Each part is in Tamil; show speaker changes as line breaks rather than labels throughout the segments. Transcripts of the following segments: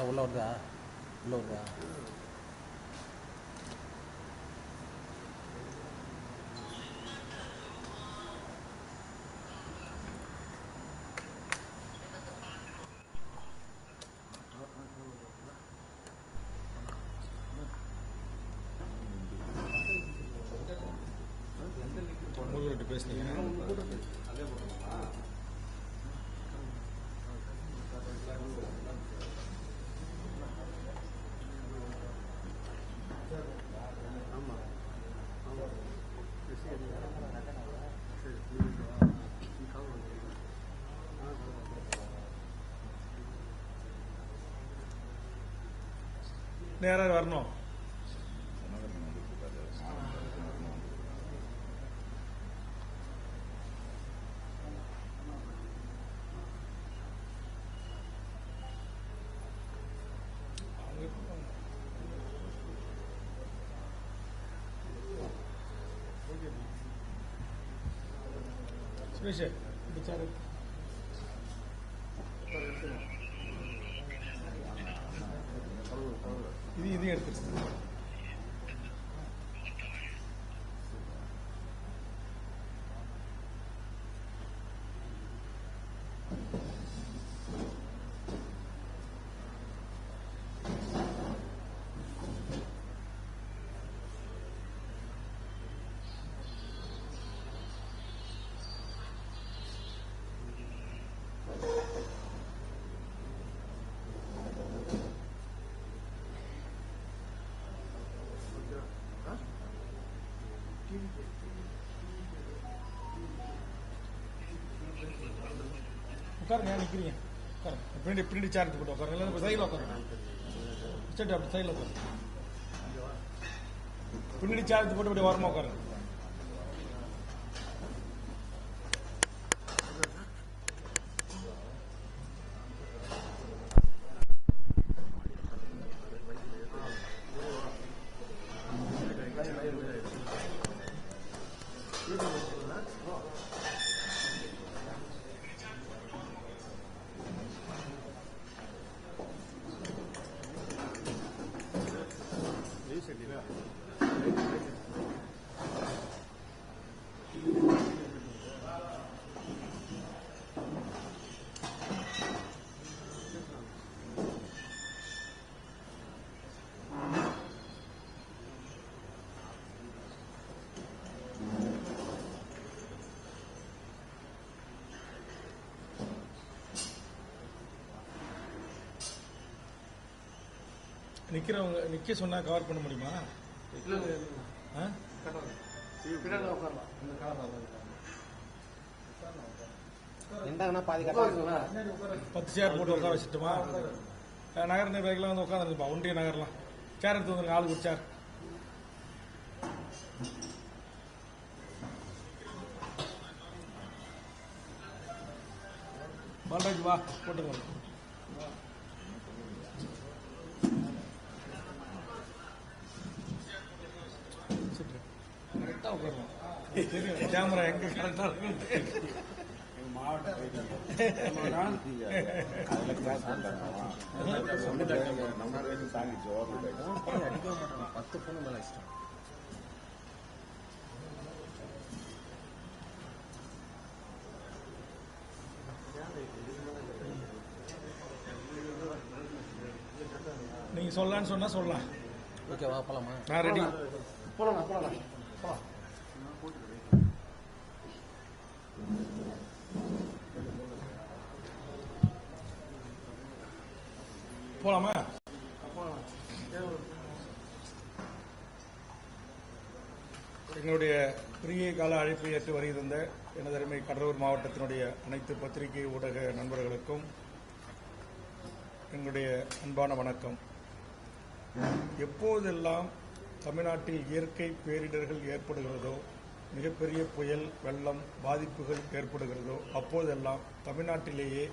உள்ள வருதா உள்ள வருதா
உங்களுக்கு பேசுனீங்க நேராக வரணும். சுரேஷ் இது எடுத்துருச்சு. உட்காருங்க, நிற்கிறீங்க உட்காருங்க. பின்னாடி சேர் எடுத்து போட்டு உட்காருங்க, இல்லை சைடில் உட்காருங்க. சரி அப்படி சைடில் உட்காருங்க. பின்னாடி சேர் எடுத்து போட்டு அப்படி ஓரமாக உட்காருங்க. நிற்கிறவங்க நிற்க சொன்னா கவர் பண்ண முடியுமா?
பாதி
10 சேர் போட்டு உட்கார வச்சுட்டுமா? நகர நிர்வாகிகளாம் வந்து உட்காந்துருப்பா. ஒன்றிய நகர்லாம் சேர் எடுத்து வந்துருங்க. ஆளுக்கு ஒரு சேர். பாலராஜ் வா போட்டுங்க. கரெக்டா உட்காரலாம். தெரியும் கேமரா எங்க கரெக்டா இருக்கு. நீங்க சொல்லலான்னு சொன்னா சொல்லலாம்.
ஓகேவா போலாமா?
நான் ரெடி.
போலாம்
போலாமா? எங்களுடைய குறுகிய கால அழைப்பை ஏற்று வருகின்ற எனது அருமை கடலூர் மாவட்டத்தினுடைய அனைத்து பத்திரிகை ஊடக நண்பர்களுக்கும் எங்களுடைய அன்பான வணக்கம். எப்போதெல்லாம் தமிழ்நாட்டில் இயற்கை பேரிடர்கள் ஏற்படுகிறதோ, மிகப்பெரிய புயல், வெள்ளம், பாதிப்புகள் ஏற்படுகிறதோ, அப்போதெல்லாம் தமிழ்நாட்டிலேயே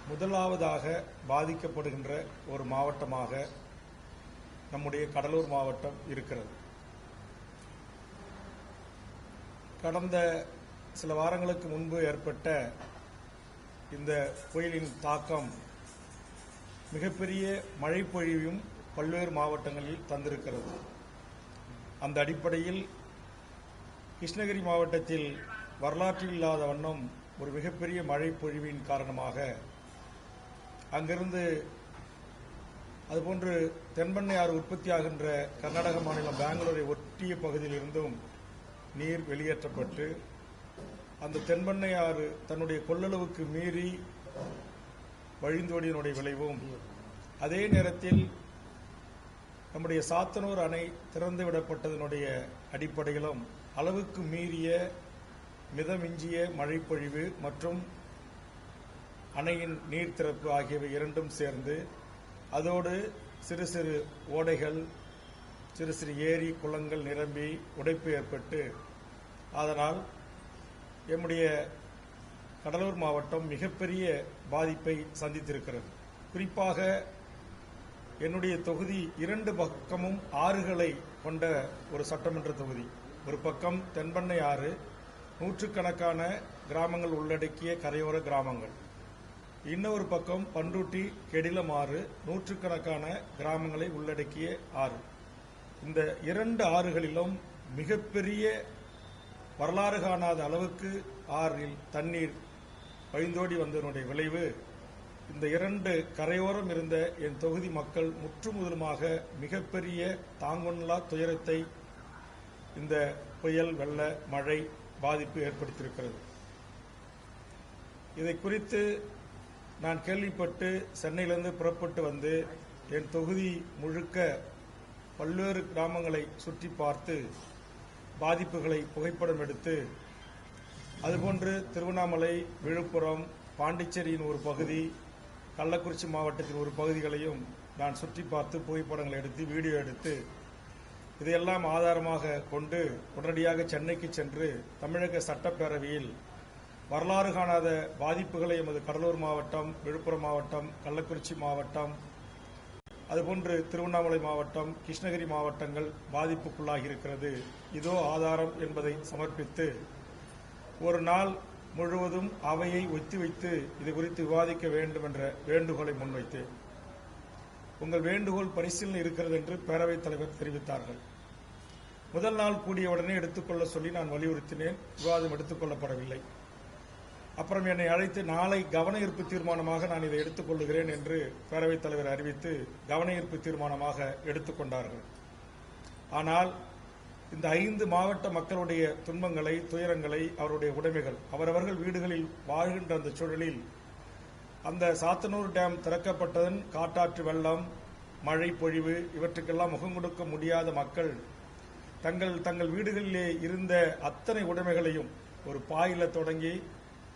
முதலாவதாக பாதிக்கப்படுகின்ற ஒரு மாவட்டமாக நம்முடைய கடலூர் மாவட்டம் இருக்கிறது. கடந்த சில வாரங்களுக்கு முன்பு ஏற்பட்ட இந்த புயலின் தாக்கம் மிகப்பெரிய மழைப்பொழிவையும் பல்வேறு மாவட்டங்களில் தந்திருக்கிறது. அந்த அடிப்படையில் கிருஷ்ணகிரி மாவட்டத்தில் வரலாற்றில் இல்லாத வண்ணம் ஒரு மிகப்பெரிய மழைப்பொழிவின் காரணமாக அங்கிருந்து அதுபோன்று தென்பெண்ணை ஆறு உற்பத்தியாகின்ற கர்நாடக மாநிலம் பெங்களூரை ஒட்டிய பகுதியிலிருந்தும் நீர் வெளியேற்றப்பட்டு அந்த தென்பெண்ணை ஆறு தன்னுடைய கொள்ளளவுக்கு மீறி வழிந்தோடியனுடைய விளைவும், அதே நேரத்தில் நம்முடைய சாத்தனூர் அணை திறந்து விடப்பட்டதனுடைய அடிப்படையிலும் அளவுக்கு மீறிய மிதமிஞ்சிய மழைப்பொழிவு மற்றும் அணையின் நீர் திறப்பு ஆகியவை இரண்டும் சேர்ந்து அதோடு சிறு சிறு ஓடைகள், சிறு சிறு ஏரி குளங்கள் நிரம்பி உடைப்பு ஏற்பட்டு அதனால் எம்முடைய கடலூர் மாவட்டம் மிகப்பெரிய பாதிப்பை சந்தித்திருக்கிறது. குறிப்பாக என்னுடைய தொகுதி இரண்டு பக்கமும் ஆறுகளை கொண்ட ஒரு சட்டமன்ற தொகுதி. ஒரு பக்கம் தென்பெண்ணை ஆறு, நூற்றுக்கணக்கான கிராமங்கள் உள்ளடக்கிய கரையோர கிராமங்கள். இன்னொரு பக்கம் பண்ருட்டி கெடிலம் ஆறு, நூற்றுக்கணக்கான கிராமங்களை உள்ளடக்கிய ஆறு. இந்த இரண்டு ஆறுகளிலும் மிகப்பெரிய வரலாறு காணாத அளவுக்கு ஆறில் தண்ணீர் வழிந்தோடி வந்ததனுடைய விளைவு இந்த இரண்டு கரையோரம் இருந்த என் தொகுதி மக்கள் முற்றுமுதலுமாக மிகப்பெரிய தாங்கொள்ளா துயரத்தை இந்த புயல், வெள்ள, மழை பாதிப்பு ஏற்படுத்தியிருக்கிறது. இதை குறித்து நான் கேள்விப்பட்டு சென்னையிலிருந்து புறப்பட்டு வந்து என் தொகுதி முழுக்க பல்வேறு கிராமங்களை சுற்றி பார்த்து பாதிப்புகளை புகைப்படம் எடுத்து, அதுபோன்று திருவண்ணாமலை, விழுப்புரம், பாண்டிச்சேரியின் ஒரு பகுதி, கள்ளக்குறிச்சி மாவட்டத்தின் ஒரு பகுதிகளையும் நான் சுற்றி பார்த்து புகைப்படங்களை எடுத்து, வீடியோ எடுத்து, இதையெல்லாம் ஆதாரமாக கொண்டு உடனடியாக சென்னைக்கு சென்று தமிழக சட்டப்பேரவையில் வரலாறு காணாத பாதிப்புகளை எமது கடலூர் மாவட்டம், விழுப்புரம் மாவட்டம், கள்ளக்குறிச்சி மாவட்டம், அதுபோன்று திருவண்ணாமலை மாவட்டம், கிருஷ்ணகிரி மாவட்டங்கள் பாதிப்புக்குள்ளாகி இருக்கிறது, இதோ ஆதாரம் என்பதை சமர்ப்பித்து ஒரு நாள் முழுவதும் அவையை ஒத்திவைத்து இது குறித்து விவாதிக்க வேண்டும் என்ற வேண்டுகோளை முன்வைத்தேன். உங்கள் வேண்டுகோள் பரிசீலனை இருக்கிறது என்று பேரவைத் தலைவர் தெரிவித்தார்கள். முதல் நாள் கூடியவுடனே எடுத்துக்கொள்ள சொல்லி நான் வலியுறுத்தினேன். விவாதம் எடுத்துக் கொள்ளப்படவில்லை. அப்புறம் என்னை அழைத்து நாளை கவன ஈர்ப்பு தீர்மானமாக நான் இதை எடுத்துக் கொள்ளுகிறேன் என்று பேரவைத் தலைவர் அறிவித்து கவன ஈர்ப்பு தீர்மானமாக எடுத்துக்கொண்டார்கள். ஆனால் இந்த 5 மாவட்ட மக்களுடைய துன்பங்களை, துயரங்களை, அவருடைய உடைமைகள், அவரவர்கள் வீடுகளில் வாழ்கின்ற அந்த சூழலில் அந்த சாத்தனூர் டேம் திறக்கப்பட்டதன் காட்டாற்று வெள்ளம், மழை பொழிவு இவற்றுக்கெல்லாம் முகம் கொடுக்க முடியாத மக்கள் தங்கள் வீடுகளிலே இருந்த அத்தனை உடைமைகளையும், ஒரு பாயில தொடங்கி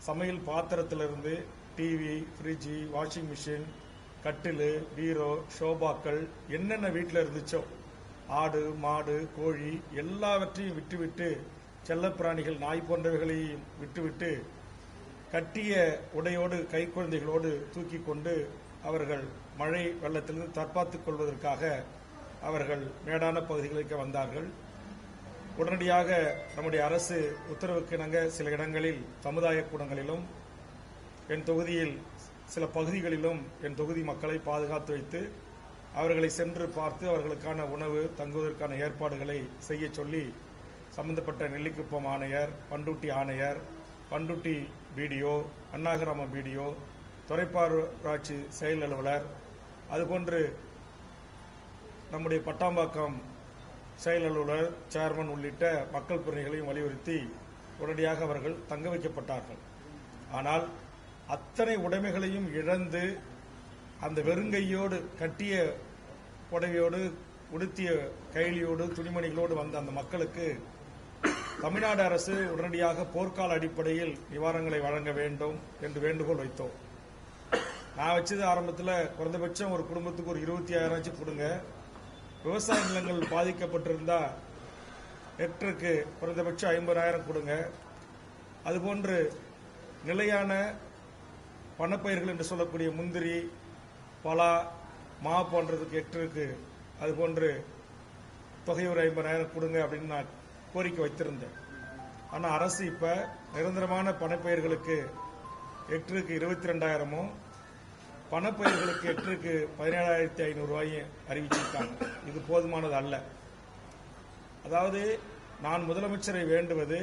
சமையல் பாத்திரத்திலிருந்து டிவி, ஃப்ரிட்ஜ், வாஷிங் மிஷின், கட்டிலு, பீரோ, ஷோபாக்கள் என்னென்ன வீட்டில் இருந்துச்சோ, ஆடு, மாடு, கோழி எல்லாவற்றையும் விட்டுவிட்டு, செல்லப்பிராணிகள், நாய் போன்றவைகளையும் விட்டுவிட்டு, கட்டிய உடையோடு கை குழந்தைகளோடு தூக்கி கொண்டு அவர்கள் மழை வெள்ளத்திலிருந்து தற்காத்துக் கொள்வதற்காக அவர்கள் மேடான பகுதிகளுக்கு வந்தார்கள். உடனடியாக நம்முடைய அரசு உத்தரவுக்கு இணங்க சில இடங்களில் சமுதாய கூடங்களிலும், என் தொகுதியில் சில பகுதிகளிலும் என் தொகுதி மக்களை பாதுகாத்து வைத்து அவர்களை சென்று பார்த்து அவர்களுக்கான உணவு, தங்குவதற்கான ஏற்பாடுகளை செய்ய சொல்லி சம்பந்தப்பட்ட நெல்லிக்குப்பம் ஆணையர், பண்ருட்டி ஆணையர், பண்ருட்டி பிடிஓ, அண்ணாகிராம பிடிஓ, துறைப்பாராட்சி செயல் அலுவலர், அதுபோன்று நம்முடைய பட்டாம்பாக்கம் செயல் அலுவலர், சேர்மன் உள்ளிட்ட மக்கள் பிரதிநிதிகளையும் வலியுறுத்தி உடனடியாக அவர்கள் தங்க வைக்கப்பட்டார்கள். ஆனால் அத்தனை உடைமைகளையும் இழந்து அந்த வெறுங்கையோடு, கட்டிய புடவையோடு, உடுத்திய கைலியோடு, துணிமணிகளோடு வந்த அந்த மக்களுக்கு தமிழ்நாடு அரசு உடனடியாக போர்க்கால அடிப்படையில் நிவாரணங்களை வழங்க வேண்டும் என்று வேண்டுகோள் வைத்தோம். நான் வச்சது ஆரம்பத்தில் குறைந்தபட்சம் ஒரு குடும்பத்துக்கு ஒரு 25,000 கொடுங்க, விவசாய நிலங்கள் பாதிக்கப்பட்டிருந்தா ஹெக்டருக்கு குறைந்தபட்சம் 50,000 கொடுங்க, அதுபோன்று நிலையான பணப்பயிர்கள் என்று சொல்லக்கூடிய முந்திரி, பலா, மா போன்றதுக்கு ஹெக்டருக்கு அதுபோன்று தொகை ஒரு 50,000 கொடுங்க அப்படின்னு நான் கோரிக்கை வைத்திருந்தேன். ஆனால் அரசு இப்ப நிரந்தரமான பணப்பயிர்களுக்கு ஹெக்டருக்கு 22,000, பணப்பயிர்களுக்கு ஹெக்டருக்கு 17,500 ரூபாயை அறிவிச்சிருக்காங்க. இது போதுமானது அல்ல. அதாவது நான் முதலமைச்சரை வேண்டுவது,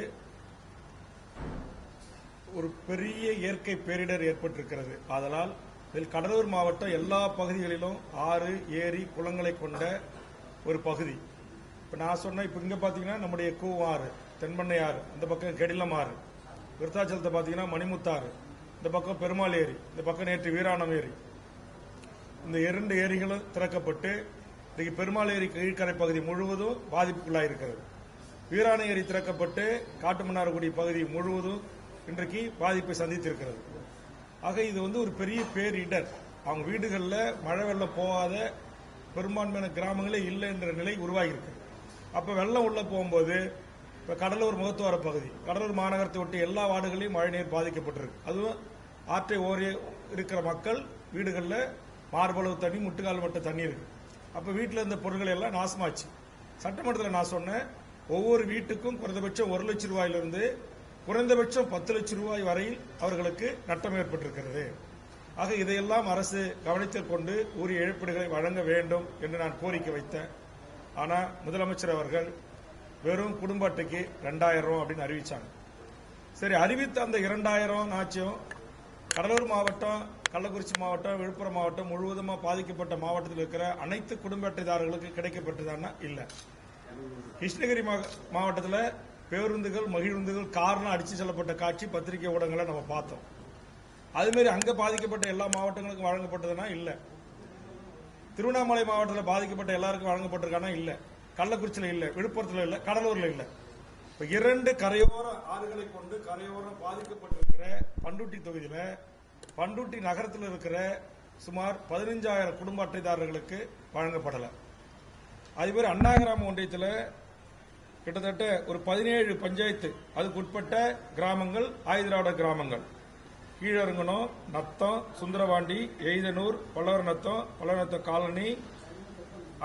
ஒரு பெரிய இயற்கை பேரிடர் ஏற்பட்டிருக்கிறது. அதனால் இதில் கடலூர் மாவட்டம் எல்லா பகுதிகளிலும் ஆறு, ஏரி, குளங்களை கொண்ட ஒரு பகுதி. இப்போ நான் சொன்ன இப்போ இங்கே பார்த்தீங்கன்னா நம்முடைய கூவாறு, தென்பண்ணை ஆறு, இந்த பக்கம் கெடிலம் ஆறு, விருத்தாச்சலத்தை பார்த்தீங்கன்னா மணிமுத்தாறு, இந்த பக்கம் பெருமாள் ஏரி, இந்த பக்கம் நேற்று வீராணம் ஏரி. இந்த 2 ஏரிகளும் திறக்கப்பட்டு இன்றைக்கு பெருமாள் ஏரி கீழ்கரை பகுதி முழுவதும் பாதிப்புக்குள்ளாயிருக்கிறது. வீராண ஏரி திறக்கப்பட்டு காட்டுமன்னார்குடி பகுதி முழுவதும் இன்றைக்கு பாதிப்பை சந்தித்திருக்கிறது. ஆக இது ஒரு பெரிய பேரிடர். அவங்க வீடுகளில் மழை வெள்ளம் போகாத பெரும்பான்மையான கிராமங்களே இல்லை என்ற நிலை உருவாகியிருக்கு. அப்போ வெள்ளம் உள்ள போகும்போது இப்போ கடலூர் முகத்துவார பகுதி, கடலூர் மாநகரத்தை ஒட்டி எல்லா வார்டுகளையும் மழைநீர் பாதிக்கப்பட்டிருக்கு. அதுவும் ஆற்றை ஓரே இருக்கிற மக்கள் வீடுகளில் மார்பளவு தண்ணி, முட்டுக்கால் மட்ட தண்ணி இருக்கு. அப்போ வீட்டில் இருந்த பொருட்கள் எல்லாம் நாசமாச்சு. சட்டமன்றத்தில் நான் சொன்னேன், ஒவ்வொரு வீட்டுக்கும் குறைந்தபட்சம் 1 லட்சம் ரூபாயிலிருந்து குறைந்தபட்சம் 10 லட்சம் ரூபாய் வரையில் அவர்களுக்கு நட்டம் ஏற்பட்டிருக்கிறது. ஆக இதையெல்லாம் அரசு கவனத்தில் கொண்டு உரிய இழப்பீடுகளை வழங்க வேண்டும் என்று நான் கோரிக்கை வைத்தேன். ஆனால் முதலமைச்சர் அவர்கள் வெறும் குடும்ப அட்டைக்கு 2000 ரூபா அப்படின்னு அறிவிச்சாங்க. சரி, அறிவித்த அந்த 2000 ஆச்சும் கடலூர் மாவட்டம், கள்ளக்குறிச்சி மாவட்டம், விழுப்புரம் மாவட்டம் முழுவதுமாக பாதிக்கப்பட்ட மாவட்டத்தில் இருக்கிற அனைத்து குடும்ப அட்டைதாரர்களுக்கு கிடைக்கப்பட்டதானா? இல்லை. கிருஷ்ணகிரி மாவட்டத்தில் பேருந்துகள், மகிழுந்துகள், கார்லாம் அடித்து செல்லப்பட்ட காட்சி பத்திரிகை ஊடகங்களை நம்ம பார்த்தோம். அதுமாரி அங்கே பாதிக்கப்பட்ட எல்லா மாவட்டங்களுக்கும் வழங்கப்பட்டதுன்னா இல்லை. திருவண்ணாமலை மாவட்டத்தில் பாதிக்கப்பட்ட எல்லாருக்கும் வழங்கப்பட்டிருக்கானா? இல்லை. கள்ளக்குறிச்சியில் இல்லை, விழுப்புரத்தில் இல்லை, கடலூரில் இல்லை. இப்போ 2 கரையோர ஆறுகளை கொண்டு கரையோரம் பாதிக்கப்பட்டிருக்கிற பண்ருட்டி தொகுதியில், பண்ருட்டி நகரத்தில் இருக்கிற சுமார் 15,000 குடும்ப அட்டைதாரர்களுக்கு வழங்கப்படலை. அதுமாதிரி அண்ணா கிராம ஒன்றியத்தில் கிட்டத்தட்ட ஒரு 17 பஞ்சாயத்து அதுக்கு உட்பட்ட கிராமங்கள் ஆயுதிராவிட கிராமங்கள், கீழருங்கனம், நத்தம், சுந்தரவாண்டி, எய்தனூர், பல்லவநத்தம் காலனி,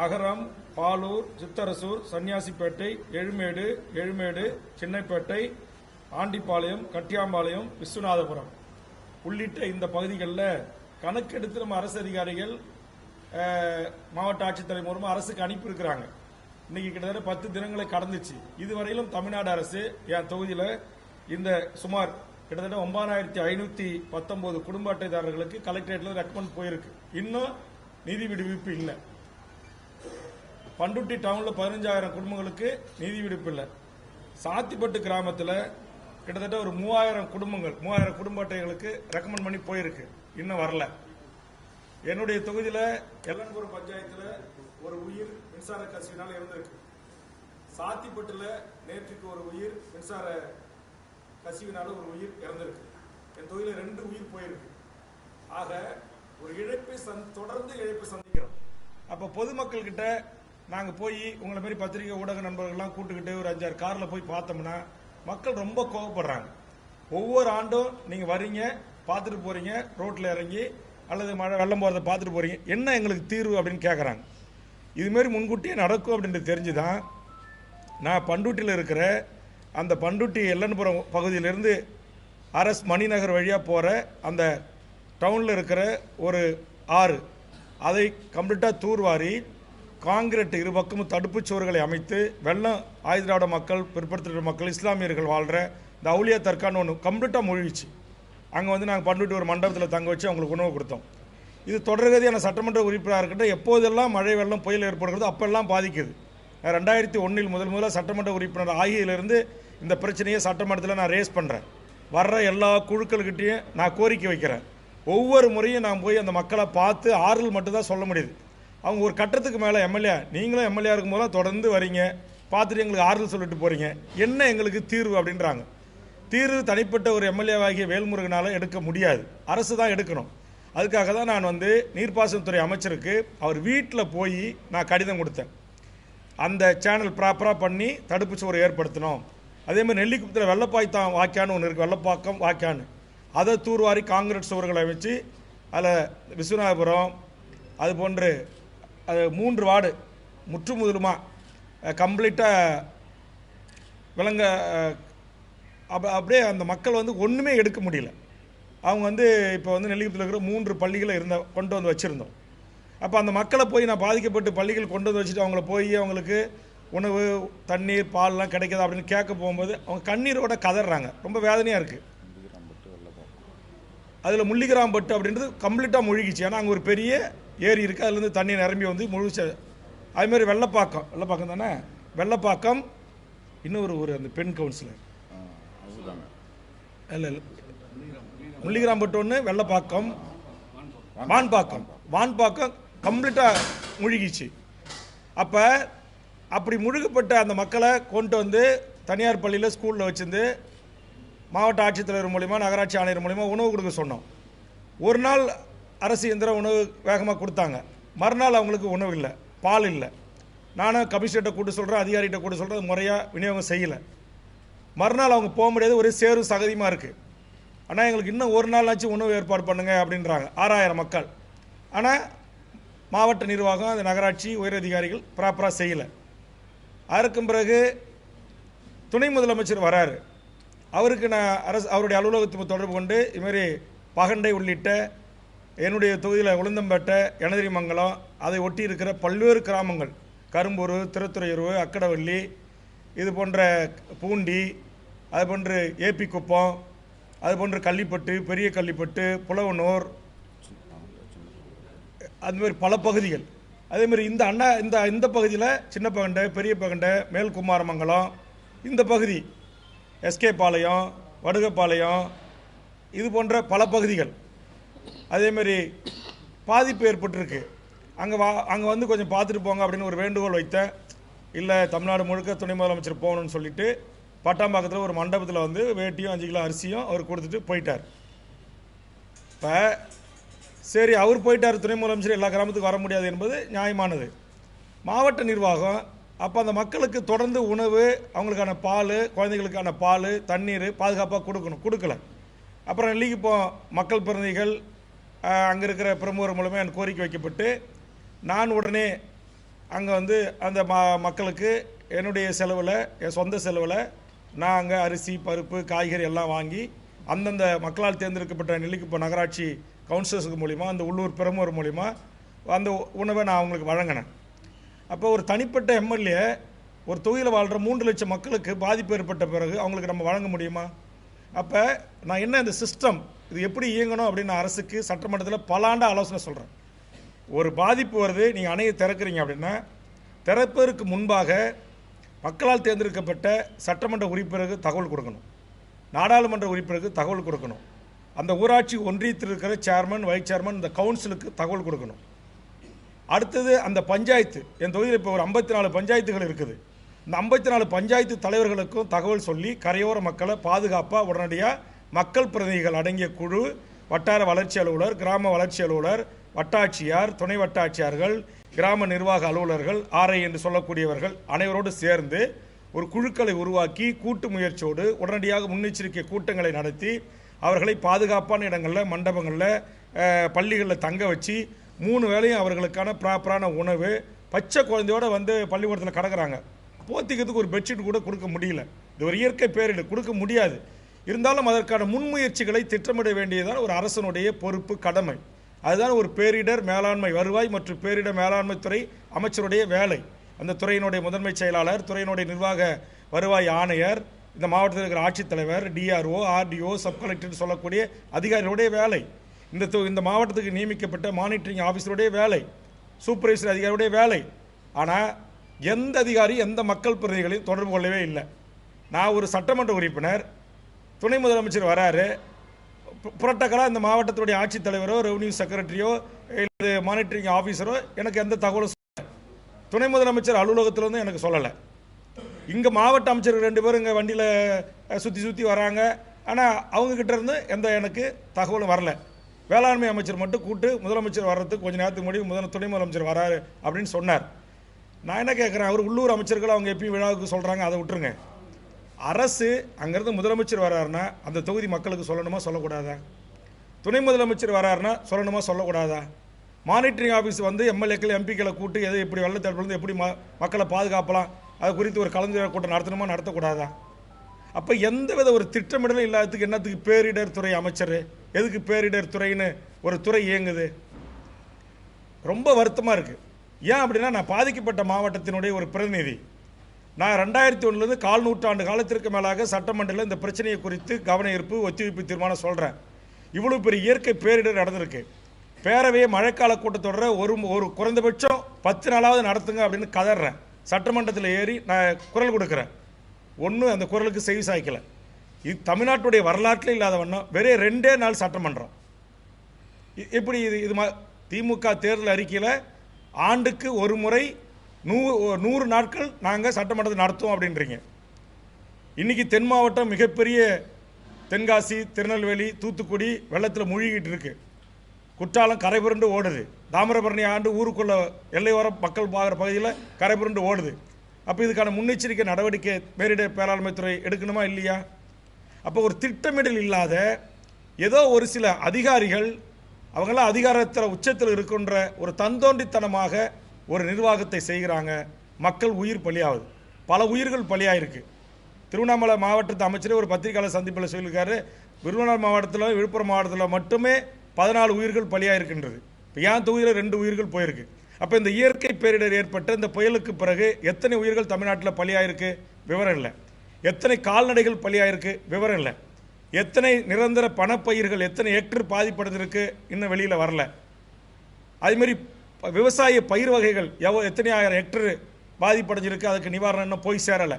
அகரம், பாலூர், சித்தரசூர், சன்னியாசிப்பேட்டை, எழுமேடு, சின்னைப்பேட்டை, ஆண்டிப்பாளையம், கட்டியாம்பாளையம், விஸ்வநாதபுரம் உள்ளிட்ட இந்த பகுதிகளில் கணக்கெடுத்து நம்ம அரசு அதிகாரிகள் மாவட்ட ஆட்சித்தலைவர் மூலமாக அரசுக்கு அனுப்பியிருக்கிறாங்க. இன்னைக்கு கிட்டத்தட்ட 10 தினங்களை கடந்துச்சு. இதுவரையிலும் தமிழ்நாடு அரசு என் தொகுதியில் இந்த சுமார் கிட்டத்தட்ட 9,519 குடும்ப அட்டைதாரர்களுக்கு கலெக்டரேட்டில் ரெக்கமெண்ட் போயிருக்கு. இன்னும் நிதி விடுவிப்பு இல்லை. பண்ருட்டி டவுனில் 15,000 குடும்பங்களுக்கு நிதி விடுவிப்பு இல்லை. சாத்திப்பட்டு கிராமத்தில் கிட்டத்தட்ட ஒரு 3,000 குடும்பங்கள், 3,000 குடும்ப அட்டைகளுக்கு ரெக்கமெண்ட் பண்ணி போயிருக்கு, இன்னும் வரல. என்னுடைய தொகுதியில் எல்லன்புரம் பஞ்சாயத்தில் ஒரு உயிர் மின்சார கசிவினால் இருந்திருக்கு. சாத்திப்பட்டுல நேற்றுக்கு ஒரு உயிர் மின்சார கசிவினால ஒரு உயிர் இறந்திருக்கு. என் தொகுதியில் 2 உயிர் போயிருக்கு. ஆக ஒரு இழப்பை தொடர்ந்து இழப்பை சந்திக்கிறோம். அப்போ பொதுமக்கள் கிட்ட நாங்கள் போய் உங்களை மாதிரி பத்திரிகை ஊடக நண்பர்கள்லாம் கூட்டுக்கிட்டு ஒரு 5-6 காரில் போய் பார்த்தோம்னா மக்கள் ரொம்ப கோவப்படுறாங்க. ஒவ்வொரு ஆண்டும் நீங்கள் வரீங்க, பார்த்துட்டு போறீங்க, ரோட்டில் இறங்கி அல்லது மழை வெள்ளம் போகிறத பார்த்துட்டு போறீங்க, என்ன எங்களுக்கு தீர்வு அப்படின்னு கேட்குறாங்க. இதுமாரி முன்கூட்டியே நடக்கும் அப்படின்றது தெரிஞ்சு தான் நான் பண்ருட்டியில் இருக்கிற அந்த பண்ருட்டி எல்லன்புரம் பகுதியிலிருந்து அரஸ் மணிநகர் வழியாக போகிற அந்த டவுனில் இருக்கிற ஒரு ஆறு, அதை கம்ப்ளீட்டாக தூர்வாரி காங்கிரீட் இரு பக்கமும் தடுப்பு சுவர்களை அமைத்து வெள்ளம் ஆயுதிராவிட மக்கள், பிற்படுத்தப்பட்ட மக்கள், இஸ்லாமியர்கள் வாழ்கிற இந்த அவுலியா தர்கான்னு ஒன்று கம்ப்ளீட்டாக மூழ்கிச்சு. அங்கே நாங்கள் பண்ருட்டி ஒரு மண்டபத்தில் தங்க வச்சு அவங்களுக்கு உணவு கொடுத்தோம். இது தொடர்கதியான சட்டமன்ற உறுப்பினராக இருக்கட்டும், எப்போதெல்லாம் மழை வெள்ளம் புயல் ஏற்படுகிறதோ அப்பெல்லாம் பாதிக்குது. 2001 முதலாக சட்டமன்ற உறுப்பினர் ஆகியிலிருந்து இந்த பிரச்சனையை சட்டமன்றத்தில் நான் ரேஸ் பண்ணுறேன். வர்ற எல்லா குழுக்கள்கிட்டையும் நான் கோரிக்கை வைக்கிறேன். ஒவ்வொரு முறையும் நான் போய் அந்த மக்களை பார்த்து ஆறுதல் மட்டும்தான் சொல்ல முடியுது. அவங்க ஒரு கட்டத்துக்கு மேலே எம்எல்ஏ, நீங்களும் எம்எல்ஏ இருக்கும் போதெல்லாம் தொடர்ந்து வரீங்க, பார்த்துட்டு எங்களுக்கு ஆறுதல் சொல்லிட்டு போகிறீங்க, என்ன எங்களுக்கு தீர்வு அப்படின்றாங்க. தீர்வு தனிப்பட்ட ஒரு எம்எல்ஏவாகிய வேல்முருகனால் எடுக்க முடியாது, அரசு தான் எடுக்கணும். அதுக்காக தான் நான் நீர்ப்பாசனத்துறை அமைச்சருக்கு அவர் வீட்டில் போய் நான் கடிதம் கொடுத்தேன். அந்த சேனல் ப்ராப்பராக பண்ணி தடுப்பு சுவர் ஏற்படுத்தணும். அதேமாதிரி நெல்லிக்குப்பத்தில் வெள்ளப்பாய்த்தான் வாய்க்கான்னு ஒன்று இருக்குது, வெள்ளப்பாக்கம் வாய்க்கான்னு, அதை தூர்வாரி காங்கிரீட் சுவர்களை வச்சு அதில் விஸ்வநாதபுரம் அது போன்று அது 3 வார்டு முற்று முழுமாக கம்ப்ளீட்டாக விளங்க அப்படியே அந்த மக்கள் ஒன்றுமே எடுக்க முடியல. அவங்க வந்து இப்போ வந்து நெல்லிக்குப்பத்தில் இருக்கிற 3 பள்ளிகளை கொண்டு வந்து வச்சுருந்தோம். அப்போ அந்த மக்களை போய் நான் பாதிக்கப்பட்டு பள்ளிகள் கொண்டு வந்து வச்சுட்டு அவங்கள போய் அவங்களுக்கு உணவு, தண்ணீர், பால்லாம் கிடைக்குதா அப்படின்னு கேட்க போகும்போது அவங்க கண்ணீரோட கதறாங்க. ரொம்ப வேதனையாக இருக்குது. அதில் முள்ளிகிராம்பட்டு அப்படின்றது கம்ப்ளீட்டாக முழுகிச்சு. ஏன்னா அங்கே ஒரு பெரிய ஏரி இருக்குது, அதுலேருந்து தண்ணி நிரம்பி வந்து முழுச்சு. அதுமாதிரி வெள்ளப்பாக்கம் தானே, வெள்ளப்பாக்கம் இன்னொரு ஒரு அந்த பெண் கவுன்சிலர் இல்லை முள்ளிகிராம்பட்டு ஒன்று, வெள்ளப்பாக்கம், வான்பாக்கம் கம்ப்ளீட்டாக முழுகிச்சு. அப்போ அப்படி முழுகப்பட்ட அந்த மக்களை கொண்டு வந்து தனியார் பள்ளியில் ஸ்கூலில் வச்சுருந்து மாவட்ட ஆட்சித்தலைவர் மூலிமா, நகராட்சி ஆணையர் மூலிமா உணவு கொடுக்க சொன்னோம். ஒரு நாள் அரசு இயந்திர உணவு வேகமாக கொடுத்தாங்க. மறுநாள் அவங்களுக்கு உணவு இல்லை, பால் இல்லை. நானும் கமிஷனர்கிட்ட கூட்டு சொல்கிறேன், அதிகாரிகிட்ட கூட்டு சொல்கிறேன், முறையாக விநியோகம் செய்யலை. மறுநாள் அவங்க போக முடியாது, ஒரே சேரும் சகதியமாக இருக்குது. ஆனால் எங்களுக்கு இன்னும் ஒரு நாளாச்சும் உணவு ஏற்பாடு பண்ணுங்க அப்படின்றாங்க. 6000 மக்கள். ஆனால் மாவட்ட நிர்வாகம், அந்த நகராட்சி உயரதிகாரிகள் ப்ராப்பராக செய்யலை. அதற்கும் பிறகு துணை முதலமைச்சர் வராரு. அவருக்கு நான் அவருடைய அலுவலகத்தை தொடர்பு கொண்டு இதுமாரி பகண்டை உள்ளிட்ட என்னுடைய தொகுதியில் உளுந்தம்பேட்டை, எனதிரிமங்கலம், அதை ஒட்டி இருக்கிற பல்வேறு கிராமங்கள், கரும்பூர், திருத்துறையூர், அக்கடவள்ளி, இது போன்ற பூண்டி, அது போன்று ஏபி குப்பம், அது போன்று கள்ளிப்பட்டு, பெரிய கள்ளிப்பட்டு, புலவனூர், அதுமாரி பல பகுதிகள். அதேமாதிரி இந்த பகுதியில் சின்ன பகண்டை, பெரிய பகண்டை, மேல்குமாரமங்கலம், இந்த பகுதி எஸ்கே பாளையம், வடுகப்பாளையம், இது போன்ற பல பகுதிகள் அதேமாரி பாதிப்பு ஏற்பட்டிருக்கு. அங்கே வந்து கொஞ்சம் பார்த்துட்டு போங்க அப்படின்னு ஒரு வேண்டுகோள் வைத்தேன். இல்லை, தமிழ்நாடு முழுக்க துணை முதலமைச்சர் போகணும்னு சொல்லிட்டு பட்டாம்பாக்கத்தில் ஒரு மண்டபத்தில் வந்து வேட்டியும் 5 கிலோ அரிசியும் அவர் கொடுத்துட்டு போயிட்டார். இப்போ சரி, அவர் போயிட்டார், துணை முதலமைச்சர் எல்லா கிராமத்துக்கும் வர முடியாது என்பது நியாயமானது. மாவட்ட நிர்வாகம் அப்போ அந்த மக்களுக்கு தொடர்ந்து உணவு, அவங்களுக்கான பால், குழந்தைகளுக்கான பால், தண்ணீர் பாதுகாப்பாக கொடுக்கல. அப்புறம் நெல்லிக்குப்போ மக்கள் பிரதிநிதிகள், அங்கே இருக்கிற பிரமுகர் மூலமாக எனக்கு கோரிக்கை வைக்கப்பட்டு நான் உடனே அங்கே வந்து அந்த மக்களுக்கு என்னுடைய செலவில், என் சொந்த செலவில் நான் அங்கே அரிசி, பருப்பு, காய்கறி எல்லாம் வாங்கி அந்தந்த மக்களால் தேர்ந்தெடுக்கப்பட்ட நெல்லிக்குப்போ நகராட்சி கவுன்சிலர்ஸுக்கு மூலிமா, அந்த உள்ளூர் பிரமுகர் மூலிமா அந்த உணவை நான் அவங்களுக்கு வழங்கினேன். அப்போ ஒரு தனிப்பட்ட எம்எல்ஏ ஒரு தொகுதியில் வாழ்கிற 3 லட்சம் மக்களுக்கு பாதிப்பு ஏற்பட்ட பிறகு அவங்களுக்கு நம்ம வழங்க முடியுமா? அப்போ நான் என்ன, இந்த சிஸ்டம் இது எப்படி இயங்கணும் அப்படின்னு அரசுக்கு சட்டமன்றத்தில் பல ஆண்டு ஆலோசனை சொல்கிறேன். ஒரு பாதிப்பு வருது, நீங்கள் அணையை திறக்கிறீங்க அப்படின்னா திறப்பதற்கு முன்பாக மக்களால் தேர்ந்தெடுக்கப்பட்ட சட்டமன்ற உறுப்பினருக்கு தகவல் கொடுக்கணும், நாடாளுமன்ற உறுப்பினருக்கு தகவல் கொடுக்கணும், அந்த ஊராட்சி ஒன்றியத்தில் இருக்கிற சேர்மன், வைஸ் சேர்மன், இந்த கவுன்சிலுக்கு தகவல் கொடுக்கணும். அடுத்தது அந்த பஞ்சாயத்து, என் தொகுதியில் இப்போ ஒரு 54 பஞ்சாயத்துகள் இருக்குது. இந்த 54 பஞ்சாயத்து தலைவர்களுக்கும் தகவல் சொல்லி கரையோர மக்களை பாதுகாப்பாக உடனடியாக மக்கள் பிரதிநிதிகள் அடங்கிய குழு, வட்டார வளர்ச்சி அலுவலர், கிராம வளர்ச்சி அலுவலர், வட்டாட்சியார், துணை வட்டாட்சியார்கள், கிராம நிர்வாக அலுவலர்கள், ஆர்ஐ என்று சொல்லக்கூடியவர்கள் அனைவரோடு சேர்ந்து ஒரு குழுக்களை உருவாக்கி கூட்டு முயற்சியோடு உடனடியாக முன்னெச்சரிக்கை கூட்டங்களை நடத்தி அவர்களை பாதுகாப்பான இடங்களில், மண்டபங்களில், பள்ளிகளில் தங்க வச்சு 3 வேளையும் அவர்களுக்கான ப்ராப்பரான உணவு, பச்சை குழந்தையோடு வந்து பள்ளிக்கூடத்தில் கிடக்கிறாங்க, போத்திக்கிறதுக்கு ஒரு பெட்ஷீட் கூட கொடுக்க முடியல. இது ஒரு இயற்கை பேரிடர், கொடுக்க முடியாது. இருந்தாலும் அதற்கான முன்முயற்சிகளை திட்டமிட வேண்டியதான் ஒரு அரசனுடைய பொறுப்பு, கடமை. அதுதான் ஒரு பேரிடர் மேலாண்மை, வருவாய் மற்றும் பேரிடர் மேலாண்மை துறை அமைச்சருடைய வேலை. அந்த துறையினுடைய முதன்மை செயலாளர், துறையினுடைய நிர்வாக வருவாய் ஆணையர், இந்த மாவட்டத்தில் இருக்கிற ஆட்சித்தலைவர், டிஆர்ஓ, ஆர்டிஓ, சப் கலெக்டர் சொல்லக்கூடிய அதிகாரிகளுடைய வேலை, இந்த மாவட்டத்துக்கு நியமிக்கப்பட்ட மானிட்டரிங் ஆஃபீஸருடைய வேலை, சூப்பர்வைசர் அதிகாரியுடைய வேலை. ஆனால் எந்த அதிகாரி எந்த மக்கள் பிரதிநிதிகளையும் தொடர்பு கொள்ளவே இல்லை. நான் ஒரு சட்டமன்ற உறுப்பினர், துணை முதலமைச்சர் வராரு, புரோட்டோக்காலாக இந்த மாவட்டத்துடைய ஆட்சித்தலைவரோ, ரெவன்யூ செக்ரட்டரியோ, இல்லை மானிட்டரிங் ஆஃபீஸரோ எனக்கு எந்த தகவலும் சொல்லலை. துணை முதலமைச்சர் அலுவலகத்திலேருந்து எனக்கு சொல்லலை. இங்கே மாவட்ட அமைச்சர்கள் 2 பேரும் இங்கே வண்டியில் சுற்றி வராங்க. ஆனால் அவங்கக்கிட்ட இருந்து எந்த எனக்கு தகவலும் வரல. வேளாண்மை அமைச்சர் மட்டும் கூட்டு முதலமைச்சர் வர்றதுக்கு கொஞ்சம் நேரத்துக்கு முன்னாடி துணை முதலமைச்சர் வராரு அப்படின்னு சொன்னார். நான் என்ன கேட்குறேன், அவர் உள்ளூர் அமைச்சர்கள் அவங்க எப்பயும் விழாவுக்கு சொல்கிறாங்க, அதை விட்டுருங்க. அரசு அங்கேருந்து முதலமைச்சர் வராருன்னா அந்த தொகுதி மக்களுக்கு சொல்லணுமா சொல்லக்கூடாதா? துணை முதலமைச்சர் வராருன்னா சொல்லணுமா சொல்லக்கூடாதா? மானிட்டரிங் ஆஃபீஸ் வந்து எம்எல்ஏக்கள், எம்பிக்களை கூட்டு எது எப்படி வெள்ளத்தடுப்புலேருந்து எப்படி மக்களை பாதுகாப்பலாம் அது குறித்து ஒரு கலந்துரையாடல் கூட்டம் நடத்தணுமா நடத்தக்கூடாதா? அப்போ எந்தவித ஒரு திட்டமிடலும் இல்லாததுக்கு என்னத்துக்கு பேரிடர் துறை அமைச்சர்? எதுக்கு பேரிடர் துறைன்னு ஒரு துறை இயங்குது? ரொம்ப வருத்தமாக இருக்குது. ஏன் அப்படின்னா, நான் பாதிக்கப்பட்ட மாவட்டத்தினுடைய ஒரு பிரதிநிதி. நான் 2001 கால் நூற்றாண்டு காலத்திற்கு மேலாக சட்டமன்றத்தில் இந்த பிரச்சனையை குறித்து கவன ஈர்ப்பு ஒத்திவைப்பு தீர்மானம் சொல்கிறேன். இவ்வளோ பெரிய இயற்கை பேரிடர் நடந்திருக்கு. பேரவையை மழைக்கால கூட்டத்தொடரை ஒரு குறைந்தபட்சம் 10 நாளாவது நடத்துங்க அப்படின்னு கதறேன். சட்டமன்றத்தில் ஏறி நான் குரல் கொடுக்குறேன். ஒன்றும் அந்த குரலுக்கு செவி சாய்க்கலை. இது தமிழ்நாட்டுடைய வரலாற்றில் இல்லாத வண்ணம் வெறும் 2 நாள் சட்டமன்றம். இப்படி இது திமுக தேர்தல் அறிக்கையில் ஆண்டுக்கு ஒரு முறை 100 நாட்கள் நாங்கள் சட்டமன்றத்தை நடத்துவோம் அப்படின்றீங்க. இன்றைக்கி தென் மாவட்டம் மிகப்பெரிய தென்காசி, திருநெல்வேலி, தூத்துக்குடி வெள்ளத்தில் முழுகிட்டு இருக்கு. குற்றாலம் கரைபுரண்டு ஓடுது. தாமிரபரணி ஆண்டு ஊருக்குள்ள எல்லையோர மக்கள் பார்க்குற பகுதியில் கரைபுரண்டு ஓடுது. அப்போ இதுக்கான முன்னெச்சரிக்கை நடவடிக்கை பேரிடர் மேலாண்மை துறை எடுக்கணுமா இல்லையா? அப்போ ஒரு திட்டமிடல் இல்லாத ஏதோ ஒரு சில அதிகாரிகள், அவங்களாம் அதிகாரத்தில் உச்சத்தில் இருக்கின்ற ஒரு தந்தோண்டித்தனமாக ஒரு நிர்வாகத்தை செய்கிறாங்க. மக்கள் உயிர் பலியாகுது. பல உயிர்கள் பலியாயிருக்கு. திருவண்ணாமலை மாவட்டத்து அமைச்சரே ஒரு பத்திரிகையாளர் சந்திப்பில் சொல்லியிருக்காரு, விருதுநகர் மாவட்டத்தில், விழுப்புரம் மாவட்டத்தில் மட்டுமே 14 உயிர்கள் பலியாயிருக்கின்றது. இப்போ என் தொகுதியில் 2 உயிர்கள் போயிருக்கு. அப்போ இந்த இயற்கை பேரிடர் ஏற்பட்ட இந்த புயலுக்கு பிறகு எத்தனை உயிர்கள் தமிழ்நாட்டில் பலியாயிருக்கு? விவரம் இல்லை. எத்தனை கால்நடைகள் பலியாயிருக்கு? விவரம் இல்லை. எத்தனை நிரந்தர பணப்பயிர்கள், எத்தனை ஹெக்டர் பாதிப்படைஞ்சிருக்கு? இன்னும் வெளியில் வரல. அதேமாதிரி விவசாய பயிர் வகைகள் எத்தனை ஆயிரம் ஹெக்டர் பாதிப்படைஞ்சிருக்கு? அதுக்கு நிவாரணம் இன்னும் போய் சேரலை.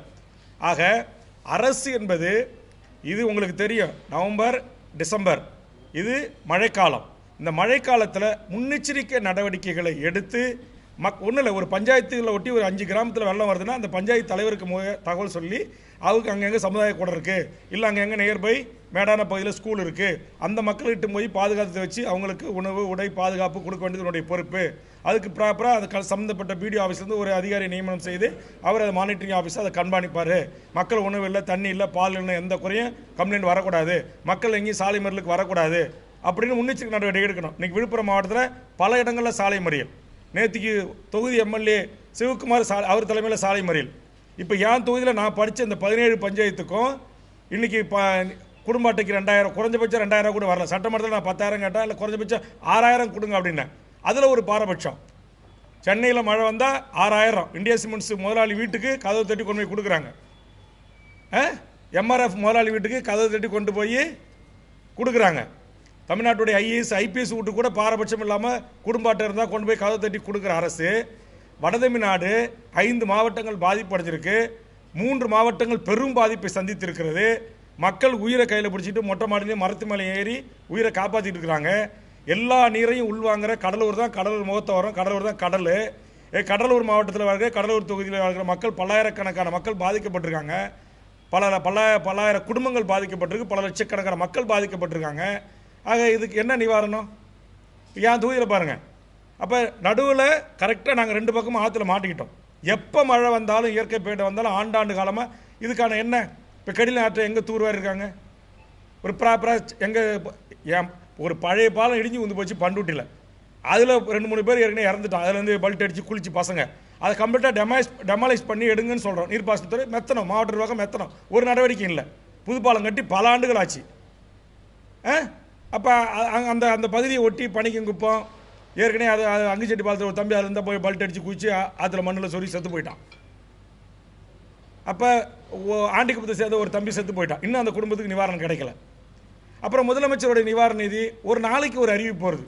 ஆக அரசு என்பது, இது உங்களுக்கு தெரியும், நவம்பர் டிசம்பர் இது மழைக்காலம். இந்த மழைக்காலத்தில் முன்னெச்சரிக்கை நடவடிக்கைகளை எடுத்து ஒன்றும் இல்லை, ஒரு பஞ்சாயத்தில் ஒட்டி ஒரு 5 கிராமத்தில் வெள்ளம் வருதுன்னா அந்த பஞ்சாயத்து தலைவருக்கு தகவல் சொல்லி அவருக்கு அங்கங்கே சமுதாய கூடம் இருக்குது, இல்லை அங்கங்கே நியர்பை மேடான பகுதியில் ஸ்கூல் இருக்குது, அந்த மக்கள்கிட்ட போய் பாதுகாத்து வச்சு அவங்களுக்கு உணவு, உடை, பாதுகாப்பு கொடுக்க வேண்டியது பொறுப்பு. அதுக்கு ப்ராப்பராக அதுக்கு சம்மந்தப்பட்ட பிடிஓ ஆஃபீஸ்லேருந்து ஒரு அதிகாரி நியமனம் செய்து அவர் அதை மானிட்டரிங் ஆஃபீஸாக அதை கண்காணிப்பார். மக்கள் உணவு இல்லை, தண்ணி இல்லை, பால் இல்லை, எந்த குறையும் கம்ப்ளைண்ட் வரக்கூடாது, மக்கள் எங்கேயும் சாலை மறியலுக்கு வரக்கூடாது அப்படின்னு முன்னெச்சரிக்கை நடவடிக்கை எடுக்கணும். இன்றைக்கி விழுப்புரம் மாவட்டத்தில் பல இடங்களில் சாலை மறியல். நேற்றுக்கு தொகுதி எம்எல்ஏ சிவகுமார் அவர் தலைமையில் சாலை மறியல். இப்போ என் தொகுதியில் நான் படித்த இந்த 17 பஞ்சாயத்துக்கும் இன்றைக்கி குடும்ப அட்டைக்கு 2000, குறைஞ்சபட்சம் 2000 கூட வரல. சட்டமன்றத்தில் நான் 10,000 கேட்டேன், இல்லை குறைஞ்சபட்சம் 6000 கொடுங்க அப்படின்னேன். அதில் ஒரு பாரபட்சம். சென்னையில் மழை வந்தால் 6000 இந்தியா சிமெண்ட்ஸ் முதலாளி வீட்டுக்கு கதவு தட்டி கொண்டு போய் கொடுக்குறாங்க. எம்ஆர்எஃப் முதலாளி வீட்டுக்கு கதவு தட்டி கொண்டு போய் கொடுக்குறாங்க. தமிழ்நாட்டுடைய ஐஏஎஸ், ஐபிஎஸ் வீட்டு கூட பாரபட்சம் இல்லாமல் குடும்ப அட்டை இருந்தால் கொண்டு போய் கதவு தட்டி கொடுக்குற அரசு. வடதமிழ்நாடு 5 மாவட்டங்கள் பாதிப்படைஞ்சிருக்கு. 3 மாவட்டங்கள் பெரும் பாதிப்பை சந்தித்திருக்கிறது. மக்கள் உயிரை கையில் பிடிச்சிட்டு மொட்டை மாடிலையும் மரத்து மேலே ஏறி உயிரை காப்பாற்றிட்டு இருக்கிறாங்க. எல்லா நீரையும் உள்வாங்கிற கடலூர் தான், கடலூர் முகத்தை வரும், கடலூர் தான் கடல். கடலூர் மாவட்டத்தில் வாழ்கிற, கடலூர் தொகுதியில் வாழ்கிற மக்கள் பல்லாயிரக்கணக்கான மக்கள் பாதிக்கப்பட்டிருக்காங்க. பல்லாயிரம் குடும்பங்கள் பாதிக்கப்பட்டிருக்கு, பல லட்சக்கணக்கான மக்கள் பாதிக்கப்பட்டிருக்காங்க. ஆக இதுக்கு என்ன நிவாரணம்? என் தொகுதியில் பாருங்கள். அப்போ நடுவில் கரெக்டாக நாங்கள் 2 பக்கமும் ஆற்றுல மாட்டிக்கிட்டோம். எப்போ மழை வந்தாலும், இயற்கை பேரிடர் வந்தாலும் ஆண்டாண்டு காலமாக இதுக்கான என்ன? இப்போ கடில ஆற்றை எங்கே தூர்வாரி இருக்காங்க? ஒரு ப்ராப்பராக எங்கே ஒரு பழைய பாலம் இடிஞ்சு வந்து போச்சு பண்டுட்டியில். அதில் 2-3 பேர் ஏற்கனவே இறந்துட்டோம். அதுலேருந்து பல்ட் அடித்து குளிச்சு பசங்க அதை கம்ப்ளீட்டாக டெமாலைஸ் பண்ணி எடுங்கன்னு சொல்கிறோம். நீர்ப்பாசனத்துறை மெத்தனம், மாவட்ட நிர்வாகம் மெத்தனம், ஒரு நடவடிக்கை இல்லை. புதுப்பாலம் கட்டி பல ஆண்டுகள் ஆச்சு. அப்போ அந்த பகுதியை ஒட்டி பனிக்கங்குப்பம் ஏற்கனவே அது அங்குச்செட்டி பாலத்தில் ஒரு தம்பி அதில் இருந்தால் போய் பல்ட் அடித்து குளிச்சு அதில் மண்ணில் சொல்லி செத்து போயிட்டான். அப்போ ஆண்டிக்குப்பத்தை சேர்ந்த ஒரு தம்பி செத்து போயிட்டான். இன்னும் அந்த குடும்பத்துக்கு நிவாரணம் கிடைக்கல. அப்புறம் முதலமைச்சருடைய நிவாரண நிதி ஒரு நாளைக்கு ஒரு அறிவிப்பு வருது.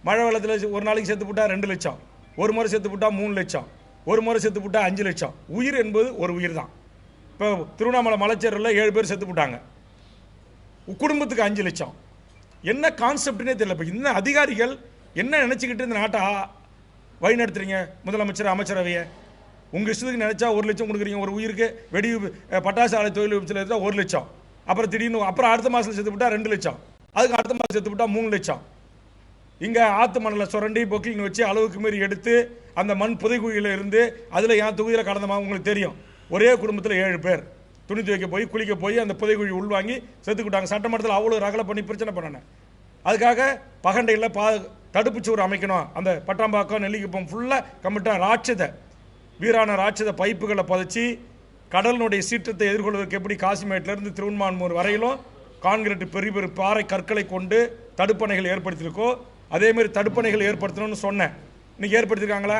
மழை வெள்ளத்தில் ஒரு நாளைக்கு செத்து போட்டால் 2 லட்சம், ஒரு முறை செத்து போட்டால் 3 லட்சம், ஒரு முறை செத்து போட்டால் 5 லட்சம். உயிர் என்பது ஒரு உயிர் தான். இப்போ திருவண்ணாமலை மலைச்சேரில் 7 பேர் செத்து போட்டாங்க, குடும்பத்துக்கு 5 லட்சம். என்ன கான்செப்ட்னே தெரியல. இப்போ இந்த அதிகாரிகள் என்ன நினச்சிக்கிட்டு இந்த நாட்டை வழி நடத்துறீங்க? முதலமைச்சர், அமைச்சரவையை உங்கள் இஷ்டத்துக்கு நினச்சா 1 லட்சம் கொடுக்குறீங்க. ஒரு உயிருக்கு வெடி பட்டாசு ஆலை தொழில் விபத்தில் இருந்தால் 1 லட்சம். அப்புறம் திடீர்னு அப்புறம் அடுத்த மாதத்தில் செத்து விட்டால் 2 லட்சம். அதுக்கு அடுத்த மாதம் செத்து விட்டால் 3 லட்சம். இங்கே ஆற்று மணலை சுரண்டி பொக்கிங் வச்சு அளவுக்கு மீறி எடுத்து அந்த மண் புதைக்குழியில் இருந்து அதில் என் தொகுதியில் கடந்த மாதம் உங்களுக்கு தெரியும், ஒரே குடும்பத்தில் 7 பேர் துணி துவைக்க போய் குளிக்க போய் அந்த புதைக்குழி உள்வாங்கி செத்துக்கிட்டாங்க. சட்டமன்றத்தில் அவ்வளோ ரகலை பண்ணி பிரச்சனை பண்ணேன். அதுக்காக பகண்டையில் தடுப்பு சுவர் அமைக்கணும். அந்த பட்டாம்பாக்கம், நெல்லிக்குப்பம் ஃபுல்லாக கம்ப்ளீட்டாக ராட்சத வீரான ராட்சத பைப்புகளை புதைச்சி கடலினுடைய சீற்றத்தை எதிர்கொள்வதற்கு எப்படி காசிமேட்டிலேருந்து திருவண்ணாமூர் வரையிலும் கான்கிரீட் பெரிய பெரிய பாறை கற்களை கொண்டு தடுப்பணைகள் ஏற்படுத்தியிருக்கோ அதேமாதிரி தடுப்பணைகள் ஏற்படுத்தணும்னு சொன்னேன். இன்னைக்கு ஏற்படுத்தியிருக்காங்களா?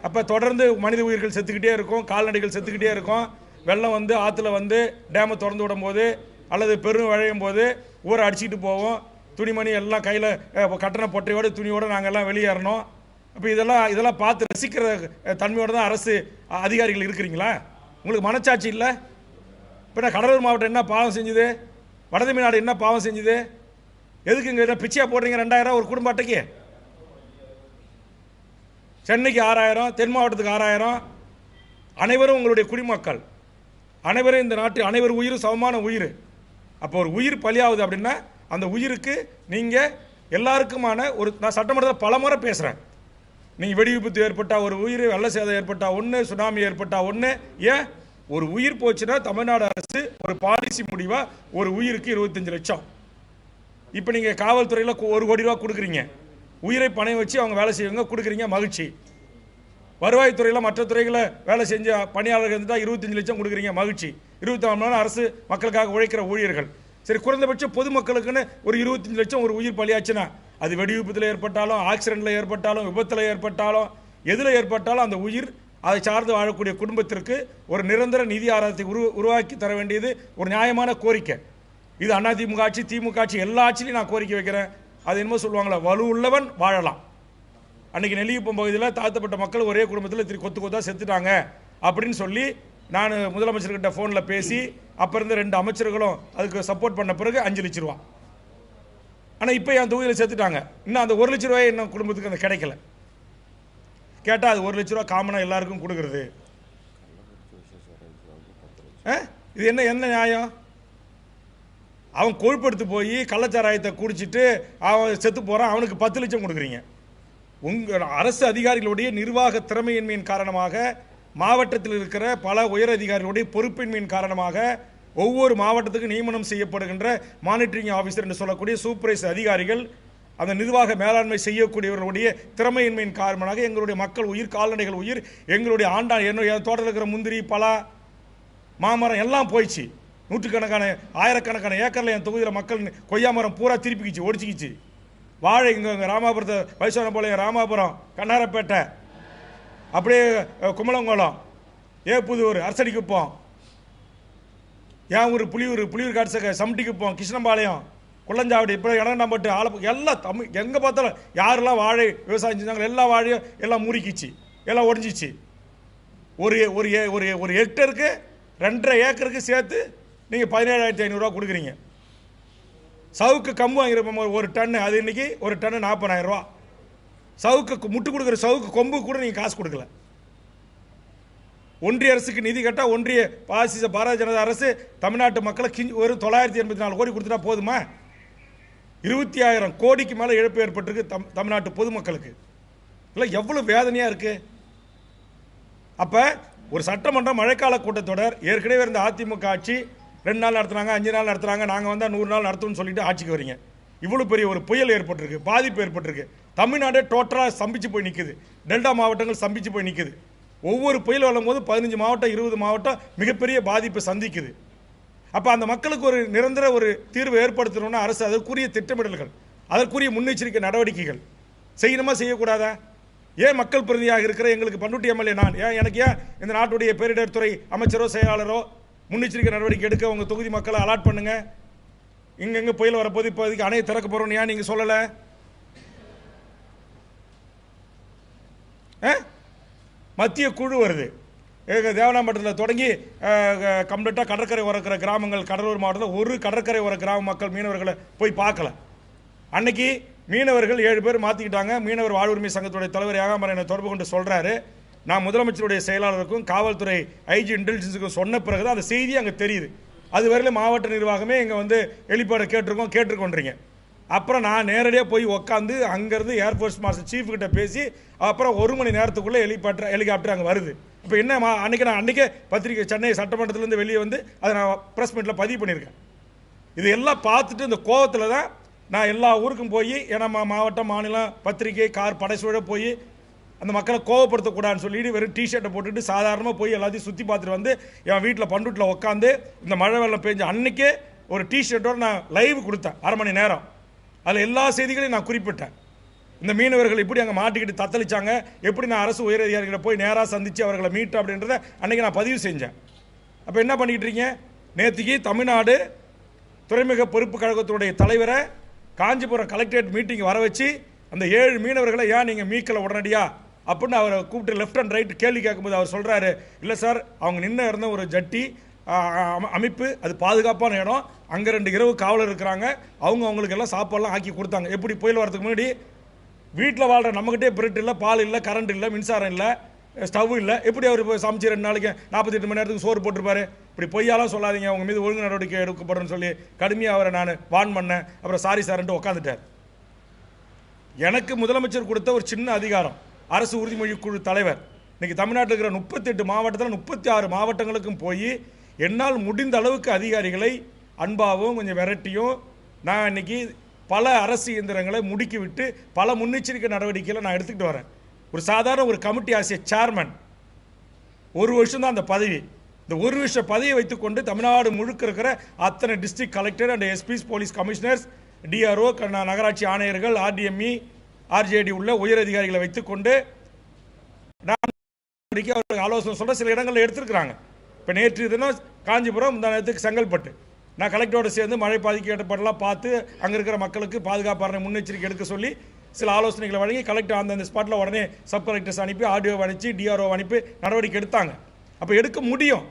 அப்போ தொடர்ந்து மனித உயிர்கள் செத்துக்கிட்டே இருக்கும், கால்நடைகள் செத்துக்கிட்டே இருக்கும். வெள்ளம் வந்து ஆற்றுல வந்து டேமை திறந்து விடும் போது அல்லது பெரும் வழையும் போது ஊரை அடிச்சுக்கிட்டு போவோம். துணிமணி எல்லாம் கையில் கட்டண பொட்டையோடு துணியோடு நாங்கள் எல்லாம் வெளியேறணும். அப்போ இதெல்லாம் பார்த்து ரசிக்கிற தன்மையோடு தான் அரசு அதிகாரிகள் இருக்கிறீங்களா? உங்களுக்கு மனச்சாட்சி இல்லை? இப்போ நான் கடலூர் மாவட்டம் என்ன பாவம் செஞ்சுது? வடதமிழ்நாடு என்ன பாவம் செஞ்சுது? எதுக்கு இங்கே பிச்சையாக போடுறீங்க? 2000 ஒரு குடும்ப அட்டைக்கு. சென்னைக்கு 6000, தென் மாவட்டத்துக்கு 6000. அனைவரும் உங்களுடைய குடிமக்கள், அனைவரும் இந்த நாட்டு அனைவர் உயிரும் சமமான உயிர். அப்போ ஒரு உயிர் பலியாகுது அப்படின்னா அந்த உயிருக்கு நீங்கள் எல்லாருக்குமான ஒரு, நான் சட்டமன்றத்தில் பல முறை பேசுகிறேன், நீங்கள் வெடி விபத்து ஏற்பட்டால் ஒரு உயிர், வெள்ள சேதம் ஏற்பட்டால் ஒன்று, சுனாமி ஏற்பட்டால் ஒன்று. ஏன் ஒரு உயிர் போச்சுன்னா தமிழ்நாடு அரசு ஒரு பாலிசி முடிவாக ஒரு உயிருக்கு 25 லட்சம். இப்போ நீங்கள் காவல்துறையில் 1 கோடி ரூபா கொடுக்குறீங்க, உயிரை பணம் வச்சு அவங்க வேலை செய்வங்க கொடுக்குறீங்க, மகிழ்ச்சி. வருவாய்த்துறையில் மற்ற துறைகளை வேலை செஞ்ச பணியாளர்கள் இருந்தால் 25 லட்சம் கொடுக்குறீங்க, மகிழ்ச்சி. 24 மணி நேரம் அரசு மக்களுக்காக உழைக்கிற ஊழியர்கள். சரி, குறைந்தபட்சம் பொதுமக்களுக்குன்னு ஒரு 25 லட்சம் ஒரு உயிர் பலியாச்சுன்னா அது வெடி விபத்தில் ஏற்பட்டாலும், ஆக்சிடென்ட்டில் ஏற்பட்டாலும், விபத்தில் ஏற்பட்டாலும், எதில் ஏற்பட்டாலும் அந்த உயிர், அதை சார்ந்து வாழக்கூடிய குடும்பத்திற்கு ஒரு நிரந்தர நிதி ஆதாரத்தை உருவாக்கி தர வேண்டியது ஒரு நியாயமான கோரிக்கை. இது அதிமுக ஆட்சி, திமுக ஆட்சி, எல்லா ஆட்சியிலையும் நான் கோரிக்கை வைக்கிறேன். அது என்னமோ சொல்லுவாங்களா, வலு உள்ளவன் வாழலாம். அன்றைக்கி நெல்லிக்குப்பம் பகுதியில் தாழ்த்தப்பட்ட மக்கள் ஒரே குடும்பத்தில் கொத்து கொத்தாக செத்துட்டாங்க அப்படின்னு சொல்லி நான் முதலமைச்சர்கிட்ட ஃபோனில் பேசி அப்போ இருந்த 2 அமைச்சர்களும் அதுக்கு சப்போர்ட் பண்ண பிறகு 5 லட்ச ரூபா. ஆனால் இப்போ என் தொகுதியில் செத்துட்டாங்க. இன்னும் அந்த 1 லட்ச ரூபாய் இன்னும் குடும்பத்துக்கு அந்த கிடைக்கல. கேட்டால் அது 1 லட்ச ரூபா காமனாக எல்லாருக்கும் கொடுக்குறது. இது என்ன நியாயம்? அவன் கொழுப்படுத்து போய் கள்ளச்சாராயத்தை குடிச்சிட்டு அவன் செத்து போகிறான், அவனுக்கு 10 லட்சம் கொடுக்குறீங்க. உங்கள் அரசு அதிகாரிகளுடைய நிர்வாக திறமையின்மையின் காரணமாக, மாவட்டத்தில் இருக்கிற பல உயர் அதிகாரிகளுடைய பொறுப்பின்மையின் காரணமாக, ஒவ்வொரு மாவட்டத்துக்கு நியமனம் செய்யப்படுகின்ற மானிட்டரிங் ஆஃபீஸர் என்று சொல்லக்கூடிய சூப்பர்வைசர் அதிகாரிகள், அந்த நிர்வாக மேலாண்மை செய்யக்கூடியவர்களுடைய திறமையின்மையின் காரணமாக எங்களுடைய மக்கள் உயிர், கால்நடைகள் உயிர், எங்களுடைய என்னுடைய தோட்டத்தில் இருக்கிற முந்திரி, பலா, மாமரம் எல்லாம் போயிடுச்சு. நூற்றுக்கணக்கான ஆயிரக்கணக்கான ஏக்கரில் என் தொகுதியில் மக்கள் கொய்யா மரம் பூரா திருப்பிக்கிச்சு, ஒடிச்சிக்கிச்சு. வாழை இங்கே ராமாபுரத்தை வைசவனபாளையம், ராமாபுரம், கண்ணாரப்பேட்டை, அப்படியே குமலங்குளம், ஏப்புதூர், அரசடிக்குப்பம், ஏன் ஊர் புலியூர் காட்சக, சமட்டிக்குப்பம், கிருஷ்ணம்பாளையம், குள்ளஞ்சாவடி, இப்போ இடண்டாம்பட்டு, ஆலப்பு, எல்லாம் தமிழ் எங்கே பார்த்தாலும் யாரெல்லாம் வாழை விவசாயம் செஞ்சாங்க எல்லா வாழையும் எல்லாம் முறிக்கிச்சு, எல்லாம் ஒடிஞ்சிச்சு. ஒரு ஹெக்டருக்கு 2.5 ஏக்கருக்கு சேர்த்து நீங்கள் 17,500 ரூபா கொடுக்குறீங்க. சவுக்கு கம்பு வாங்கியிருப்போம் ஒரு டன்னு, அது இன்னைக்கு ஒரு டன்னு 40,000 ரூபா. சவுக்கு முட்டு கொடுக்குற சவுக்கு கொம்பு கூட நீங்கள் காசு கொடுக்கல. ஒன்றிய அரசுக்கு நிதி கேட்டால் ஒன்றிய பாரதிய ஜனதா அரசு தமிழ்நாட்டு மக்களை ஒரு 984 கோடி கொடுத்துட்டா போதுமா? 25,000 கோடிக்கு மேலே இழப்பு ஏற்பட்டிருக்கு தமிழ்நாட்டு பொதுமக்களுக்கு. இல்லை எவ்வளோ வேதனையாக இருக்குது. அப்போ ஒரு சட்டமன்ற மழைக்கால கூட்டத்தொடர் ஏற்கனவே இருந்த அதிமுக ஆட்சி 2 நாள் நடத்துனாங்க, 5 நாள் நடத்துகிறாங்க, நாங்கள் வந்தால் 100 நாள் நடத்தும்னு சொல்லிட்டு ஆட்சிக்கு வரீங்க. இவ்வளோ பெரிய ஒரு புயல் ஏற்பட்டிருக்கு, பாதிப்பு ஏற்பட்டிருக்கு. தமிழ்நாடே டோட்டலாக ஸ்தம்பிச்சு போய் நிற்குது. டெல்டா மாவட்டங்கள் ஸ்தம்பிச்சு போய் நிற்குது. ஒவ்வொரு புயல் வரும்போது 15 மாவட்டம் 20 மாவட்டம் மிகப்பெரிய பாதிப்பை சந்திக்குது. அப்போ அந்த மக்களுக்கு ஒரு நிரந்தர ஒரு தீர்வு ஏற்படுத்தணும்னா அரசு அதற்குரிய திட்டமிடல்கள், அதற்குரிய முன்னெச்சரிக்கை நடவடிக்கைகள் செய்யணுமா செய்யக்கூடாதா? ஏன் மக்கள் பிரதிநிதியாக இருக்கிற எங்களுக்கு பண்ருட்டி எம்எல்ஏ நான் எனக்கு ஏன் இந்த நாட்டுடைய பேரிடர் துறை அமைச்சரோ செயலாளரோ முன்னெச்சரிக்கை நடவடிக்கை எடுக்க உங்கள் தொகுதி மக்களை அலாட் பண்ணுங்க, இங்கெங்கே புயல் வரப்போது இப்போதைக்கு அணையை திறக்க போகிறோன்னு ஏன் நீங்கள் சொல்லலை? மத்திய குழு வருது, தேவனாம்பட்டத்தில் தொடங்கி கம்ப்ளீட்டாக கடற்கரை வரக்கிற கிராமங்கள், கடலூர் மாவட்டத்தில் ஒரு கடற்கரை வர கிராம மக்கள் மீனவர்களை போய் பார்க்கல. அன்னைக்கு மீனவர்கள் 7 பேர் மாற்றிக்கிட்டாங்க. மீனவர் வாழ்வுரிமை சங்கத்துடைய தலைவர் ஏகாம்பரம் என்னை தொடர்பு கொண்டு சொல்கிறாரு, நான் முதலமைச்சருடைய செயலாளருக்கும் காவல்துறை ஐஜி இன்டெலிஜென்ஸுக்கும் சொன்ன பிறகு தான் அந்த செய்தி அங்கே தெரியுது. அது வரையிலும் மாவட்ட நிர்வாகமே இங்கே வந்து ஹெலிபேடை கேட்டிருக்கோன்றீங்க. அப்புறம் நான் நேரடியாக போய் உட்காந்து அங்கேருந்து ஏர்ஃபோர்ஸ் மாஸ்டர் சீஃப் கிட்ட பேசி அப்புறம் 1 மணி நேரத்துக்குள்ளே ஹெலிகாப்டர் அங்கே வருது. இப்போ என்ன அன்றைக்கே பத்திரிகை சென்னை சட்டமன்றத்திலேருந்து வெளியே வந்து அதை நான் ப்ரெஸ் மீட்டில் பதிவு பண்ணியிருக்கேன். இது எல்லாம் பார்த்துட்டு இந்த கோவத்தில் தான் நான் எல்லா ஊருக்கும் போய், ஏன்னா மாவட்டம், மாநிலம், பத்திரிகை, கார், படைசூழ போய் அந்த மக்களை கோவப்படுத்தக்கூடாதுன்னு சொல்லிட்டு வெறும் டிஷர்ட்டை போட்டுட்டு சாதாரணமாக போய் எல்லாத்தையும் சுற்றி பார்த்துட்டு வந்து என் வீட்டில் பண்ருட்டில் உட்காந்து இந்த மழை வெள்ளம் பெஞ்சு அன்றைக்கே ஒரு டிஷர்ட்டோட நான் லைவ் கொடுத்தேன் 1/2 மணி நேரம். அதில் எல்லா செய்திகளையும் நான் குறிப்பிட்டேன். இந்த மீனவர்கள் எப்படி அங்கே மாட்டிக்கிட்டு தத்தளிச்சாங்க, எப்படி நான் அரசு உயர் அதிகாரிகளை போய் நேராக சந்தித்து அவர்களை மீட்டு அப்படின்றத அன்றைக்கி நான் பதிவு செஞ்சேன். அப்போ என்ன பண்ணிக்கிட்டு இருக்கீங்க? நேற்றுக்கு தமிழ்நாடு துறைமுக பொறுப்பு கழகத்துடைய தலைவரை காஞ்சிபுரம் கலெக்டரேட் மீட்டிங் வர வச்சு அந்த 7 மீனவர்களை ஏன் நீங்கள் மீட்கலை உடனடியா அப்படின்னு அவரை கூப்பிட்டு லெஃப்ட் அண்ட் ரைட் கேள்வி கேட்கும்போது அவர் சொல்கிறாரு, இல்லை சார், அவங்க நின்று இருந்த ஒரு ஜட்டி அமைப்பு அது பாதுகாப்பான இடம், அங்கே 2 இரவு காவலர் இருக்கிறாங்க, அவங்களுக்கு எல்லாம் சாப்பாடுலாம் ஆக்கி கொடுத்தாங்க. எப்படி புயல் வரதுக்கு முன்னாடி வீட்டில் வாழ்கிற நம்மகிட்டே பிரெட் இல்லை, பால் இல்லை, கரண்ட் இல்லை, மின்சாரம் இல்லை, ஸ்டவ் இல்லை, எப்படி அவர் போய் சமைச்சு 2 நாளைக்கு 48 மணி நேரத்துக்கு சோறு போட்டிருப்பாரு? இப்படி பொய்யாலாம் சொல்லாதீங்க, அவங்க மீது ஒழுங்கு நடவடிக்கை எடுக்கப்படும்னு சொல்லி கடுமையாக அவரை நான் வான் பண்ணேன். அப்புறம் சாரி சார்ன்ட்டு உட்காந்துட்டார். எனக்கு முதலமைச்சர் கொடுத்த ஒரு சின்ன அதிகாரம், அரசு உறுதிமொழி குழு தலைவர். இன்னைக்கு தமிழ்நாட்டில் இருக்கிற 38 மாவட்டத்தில் 36 மாவட்டங்களுக்கும் போய் என்னால் முடிந்த அளவுக்கு அதிகாரிகளை அன்பாகவும் கொஞ்சம் விரட்டியும் நான் இன்னைக்கு பல அரசு இயந்திரங்களை முடுக்கி விட்டு பல முன்னெச்சரிக்கை நடவடிக்கைகளை நான் எடுத்துக்கிட்டு வரேன். ஒரு சாதாரண ஒரு கமிட்டி ஆசிய சேர்மன் 1 வருஷம் தான் அந்த பதவி. இந்த 1 வருஷ பதவியை வைத்துக்கொண்டு தமிழ்நாடு முழுக்க இருக்கிற அத்தனை district collector and எஸ்பிஸ், police commissioners, DRO, நகராட்சி ஆணையர்கள், ஆர்டிஎம்இ, ஆர்ஜேடி உள்ள உயர் அதிகாரிகளை வைத்துக்கொண்டு நான் அவர்களுக்கு ஆலோசனை சொல்ற சில இடங்களில் எடுத்திருக்கிறாங்க. இப்போ நேற்று தினம் காஞ்சிபுரம், இந்த நேரத்துக்கு செங்கல்பட்டு நான் கலெக்டரோடு சேர்ந்து மழை பாதிக்கப்பட்டெல்லாம் பார்த்து அங்கே இருக்கிற மக்களுக்கு பாதுகாப்பான முன்னெச்சரிக்கை எடுக்க சொல்லி சில ஆலோசனைகளை வழங்கி கலெக்டர் அந்தந்த ஸ்பாட்டில் உடனே சப் கலெக்டர்ஸ் அனுப்பி, ஆர்டிஓ அனுப்பி, டிஆர்ஓ அனுப்பி நடவடிக்கை எடுத்தாங்க. அப்போ எடுக்க முடியும்.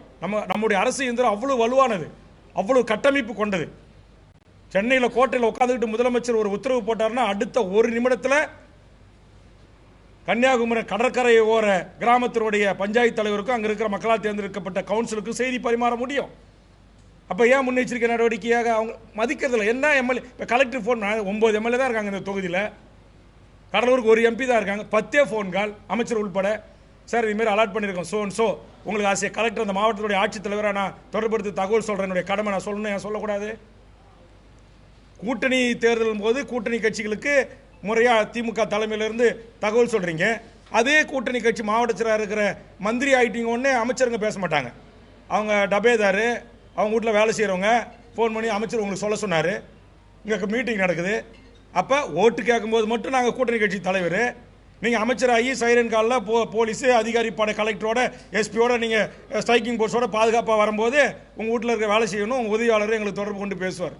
நம்முடைய அரசு இயந்திரம் அவ்வளோ வலுவானது, அவ்வளோ கட்டமைப்பு கொண்டது. சென்னையில் கோட்டையில் உட்காந்துக்கிட்டு முதலமைச்சர் ஒரு உத்தரவு போட்டார்னா அடுத்த 1 நிமிடத்தில் கன்னியாகுமரி கடற்கரை ஓர கிராமத்தினுடைய பஞ்சாயத்து தலைவருக்கும் அங்கே இருக்கிற மக்களால் தேர்ந்தெடுக்கப்பட்ட கவுன்சிலுக்கும் செய்தி பரிமாற முடியும். அப்போ ஏன் முன்னெச்சரிக்கை நடவடிக்கையாக அவங்க மதிக்கிறதில்ல? என்ன எம்எல்ஏ இப்போ கலெக்டர் ஃபோன் 9 எம்எல்ஏ தான் இருக்காங்க இந்த தொகுதியில், கடலூருக்கு 1 எம்பி தான் இருக்காங்க, 10 ஃபோன் கால் அமைச்சர் உள்பட, சார் இதுமாரி அலாட் பண்ணியிருக்கோம் ஸோ உங்களுக்கு ஆசிய கலெக்டர் அந்த மாவட்டத்துடைய ஆட்சித்தலைவராக நான் தொடர்படுத்தி தகவல் சொல்கிறேன், என்னுடைய கடமை நான் சொல்லணும், ஏன் சொல்லக்கூடாது? கூட்டணி தேர்தலும் போது கூட்டணி கட்சிகளுக்கு முறையாக திமுக தலைமையிலிருந்து தகவல் சொல்கிறீங்க. அதே கூட்டணி கட்சி மாவட்ட செயலாளர் இருக்கிற மந்திரி ஆகிட்டீங்க ஒன்றே அமைச்சருங்க பேச மாட்டாங்க. அவங்க டபேதார், அவங்க வீட்டில் வேலை செய்கிறவங்க ஃபோன் பண்ணி அமைச்சர் உங்களுக்கு சொல்ல சொன்னார், இங்கே மீட்டிங் நடக்குது. அப்போ ஓட்டு கேட்கும்போது மட்டும் நாங்கள் கூட்டணி கட்சி தலைவர், நீங்கள் அமைச்சராகி சைரன் காலில் போலீஸு அதிகாரி படை கலெக்டரோட எஸ்பியோட நீங்கள் ஸ்ட்ரைக்கிங் போர்ஸோட பாதுகாப்பாக வரும்போது உங்கள் வீட்டில் இருக்க வேலை செய்யணும், உங்கள் உதவியாளர் எங்களுக்கு தொடர்பு கொண்டு பேசுவார்.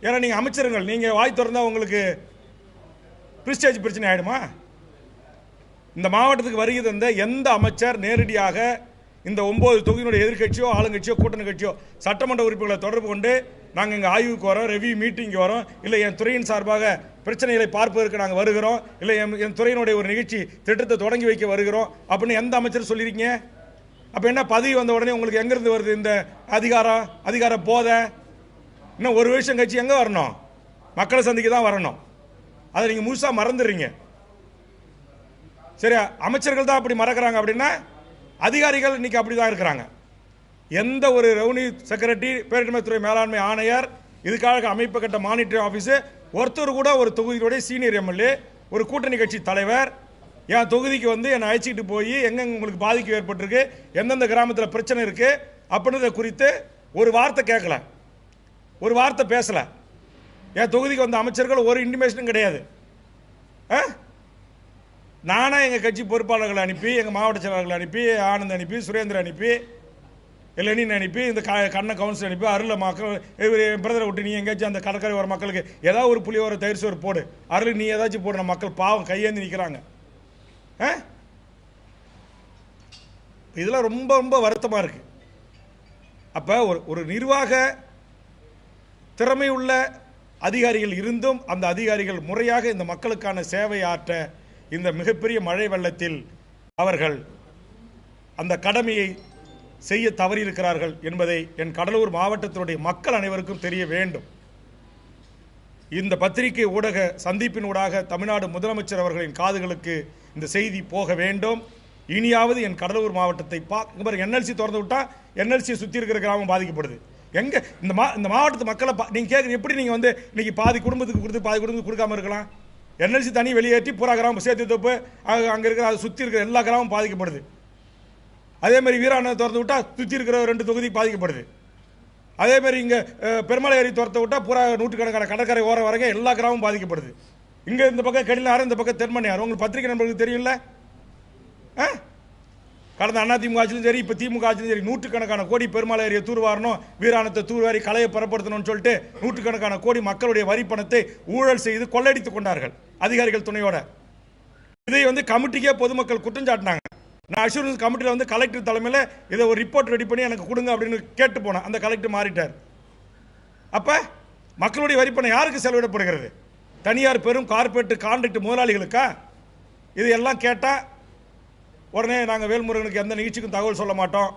ஏன்னா நீங்கள் அமைச்சருங்கள், நீங்கள் வாய் திறந்தால் உங்களுக்கு பிரிஸ்டேஜ் பிரச்சனை ஆகிடுமா? இந்த மாவட்டத்துக்கு வருகை தந்த எந்த அமைச்சர் நேரடியாக இந்த 9 தொகுதியினுடைய எதிர்கட்சியோ ஆளுங்கட்சியோ கூட்டணி கட்சியோ சட்டமன்ற உறுப்பினர்களை தொடர்பு கொண்டு நாங்கள் இங்கே ஆய்வுக்கு வரோம், ரெவியூ மீட்டிங்கு வரோம், இல்லை என் துறையின் சார்பாக பிரச்சனைகளை பார்ப்பதற்கு நாங்கள் வருகிறோம், இல்லை என் துறையினுடைய ஒரு நிகழ்ச்சி திட்டத்தை தொடங்கி வைக்க வருகிறோம் அப்படின்னு எந்த அமைச்சர் சொல்லியிருக்கீங்க? அப்போ என்ன பதவி வந்த உடனே உங்களுக்கு எங்கேருந்து வருது இந்த அதிகார போதை? இன்னும் 1 வருஷம் கட்சி எங்கே வரணும்? மக்களை சந்திக்க தான் வரணும். அதை நீங்கள் முழுசாக மறந்துடுறீங்க. சரி, அமைச்சர்கள் தான் அப்படி மறக்கிறாங்க அப்படின்னா அதிகாரிகள் இன்னைக்கு அப்படி தான் இருக்கிறாங்க. எந்த ஒரு ரெவன்யூ செக்ரட்டரி, பேரிடர்மைத்துறை மேலாண்மை ஆணையர், இதுக்காக அமைப்பட்ட மானிட்டரிங் ஆஃபீஸு ஒருத்தர் கூட ஒரு தொகுதியுடைய சீனியர் எம்எல்ஏ, ஒரு கூட்டணி கட்சி தலைவர் என் தொகுதிக்கு வந்து என்னை அழைச்சிக்கிட்டு போய் எங்கெங்க உங்களுக்கு பாதிப்பு ஏற்பட்டிருக்கு, எந்தெந்த கிராமத்தில் பிரச்சனை இருக்குது அப்படின்றத குறித்து ஒரு வார்த்தை கேட்கல, ஒரு வார்த்தை பேசலை. என் தொகுதிக்கு வந்த அமைச்சர்கள் ஒரு இன்டிமேஷனும் கிடையாது. நானே எங்கள் கட்சி பொறுப்பாளர்களை அனுப்பி, எங்கள் மாவட்ட செயலாளர்களை அனுப்பி, ஆனந்த் அனுப்பி, சுரேந்திரன் அனுப்பி, லெனின் அனுப்பி, இந்த கண்ண கவுன்சில் அனுப்பி, அருள மக்கள் பிரதரை விட்டு நீ எங்கேயாச்சும் அந்த கடற்கரை வர மக்களுக்கு ஏதாவது ஒரு புளியோர தயிர் சோறு போடு, அருள் நீ ஏதாச்சும் போடுற மக்கள் பாவம் கையேந்தி நிற்கிறாங்க. இதெல்லாம் ரொம்ப ரொம்ப வருத்தமாக இருக்குது. அப்போ ஒரு நிர்வாக திறமையுள்ள அதிகாரிகள் இருந்தும் அந்த அதிகாரிகள் முறையாக இந்த மக்களுக்கான சேவை ஆற்ற இந்த மிகப்பெரிய மழை வெள்ளத்தில் அவர்கள் அந்த கடமையை செய்ய தவறியிருக்கிறார்கள் என்பதை என் கடலூர் மாவட்டத்தினுடைய மக்கள் அனைவருக்கும் தெரிய வேண்டும். இந்த பத்திரிகை ஊடக சந்திப்பின் ஊடாக தமிழ்நாடு முதலமைச்சர் அவர்களின் காதுகளுக்கு இந்த செய்தி போக வேண்டும். இனியாவது என் கடலூர் மாவட்டத்தை என்எல்சி திறந்து விட்டா என்எல்சியை சுற்றி இருக்கிற கிராமம் பாதிக்கப்படுது. எங்க இந்த மாவட்டத்து மக்களை நீங்க கேட்குற எப்படி நீங்க வந்து இன்னைக்கு பாதி குடும்பத்துக்கு கொடுத்து பாதி குடும்பத்துக்கு கொடுக்காம இருக்கலாம்? என்எல்சி தனி வெளியேற்றி பூரா கிராமம் சேர்த்து தோப்பு அங்கே இருக்கிற அதை சுற்றி இருக்கிற எல்லா கிராமமும் பாதிக்கப்படுது. அதே மாதிரி வீராணை திறந்து விட்டா சுற்றி இருக்கிற 2 தொகுதி பாதிக்கப்படுது. அதே மாதிரி இங்கே பெருமலை ஏரி துரத்த விட்டால் பூரா நூற்றுக்கணக்கான கடற்கரை ஓரம் வரைக்கும் எல்லா கிராமமும் பாதிக்கப்படுது. இங்கே இந்த பக்கம் கெடிலாறு, இந்த பக்கம் தென்மணியாறு. உங்களுக்கு பத்திரிகை நண்பர்களுக்கு தெரியல? கடந்த அதிமுக ஆட்சியிலும் சரி, இப்போ திமுக ஆட்சியிலும் சரி, நூற்றுக்கணக்கான கோடி பெருமலை ஏரியை தூர்வாரணும், வீராணத்தை தூர்வாரி கலையை பரப்படுத்தணும்னு சொல்லிட்டு நூற்றுக்கணக்கான கோடி மக்களுடைய வரி பணத்தை ஊழல் செய்து கொள்ளையடித்துக் கொண்டார்கள் அதிகாரிகள் துணையோட. இதை கமிட்டிக்கே பொதுமக்கள் குற்றம் சாட்டினாங்க. நான் அஷூரன்ஸ் கமிட்டியில் கலெக்டர் தலைமையில் இதை ஒரு ரிப்போர்ட் ரெடி பண்ணி எனக்கு கொடுங்க அப்படின்னு கேட்டு போனேன். அந்த கலெக்டர் மாறிட்டார். அப்போ மக்களுடைய வரிப்பணம் யாருக்கு செலவிடப்படுகிறது? தனியார் பெரும் கார்பரேட் கான்ட்ராக்ட் முதலாளிகளுக்கா? இது எல்லாம் கேட்டால் உடனே நாங்கள் வேல்முருகனுக்கு எந்த நிகழ்ச்சிக்கும் தகவல் சொல்ல மாட்டோம்.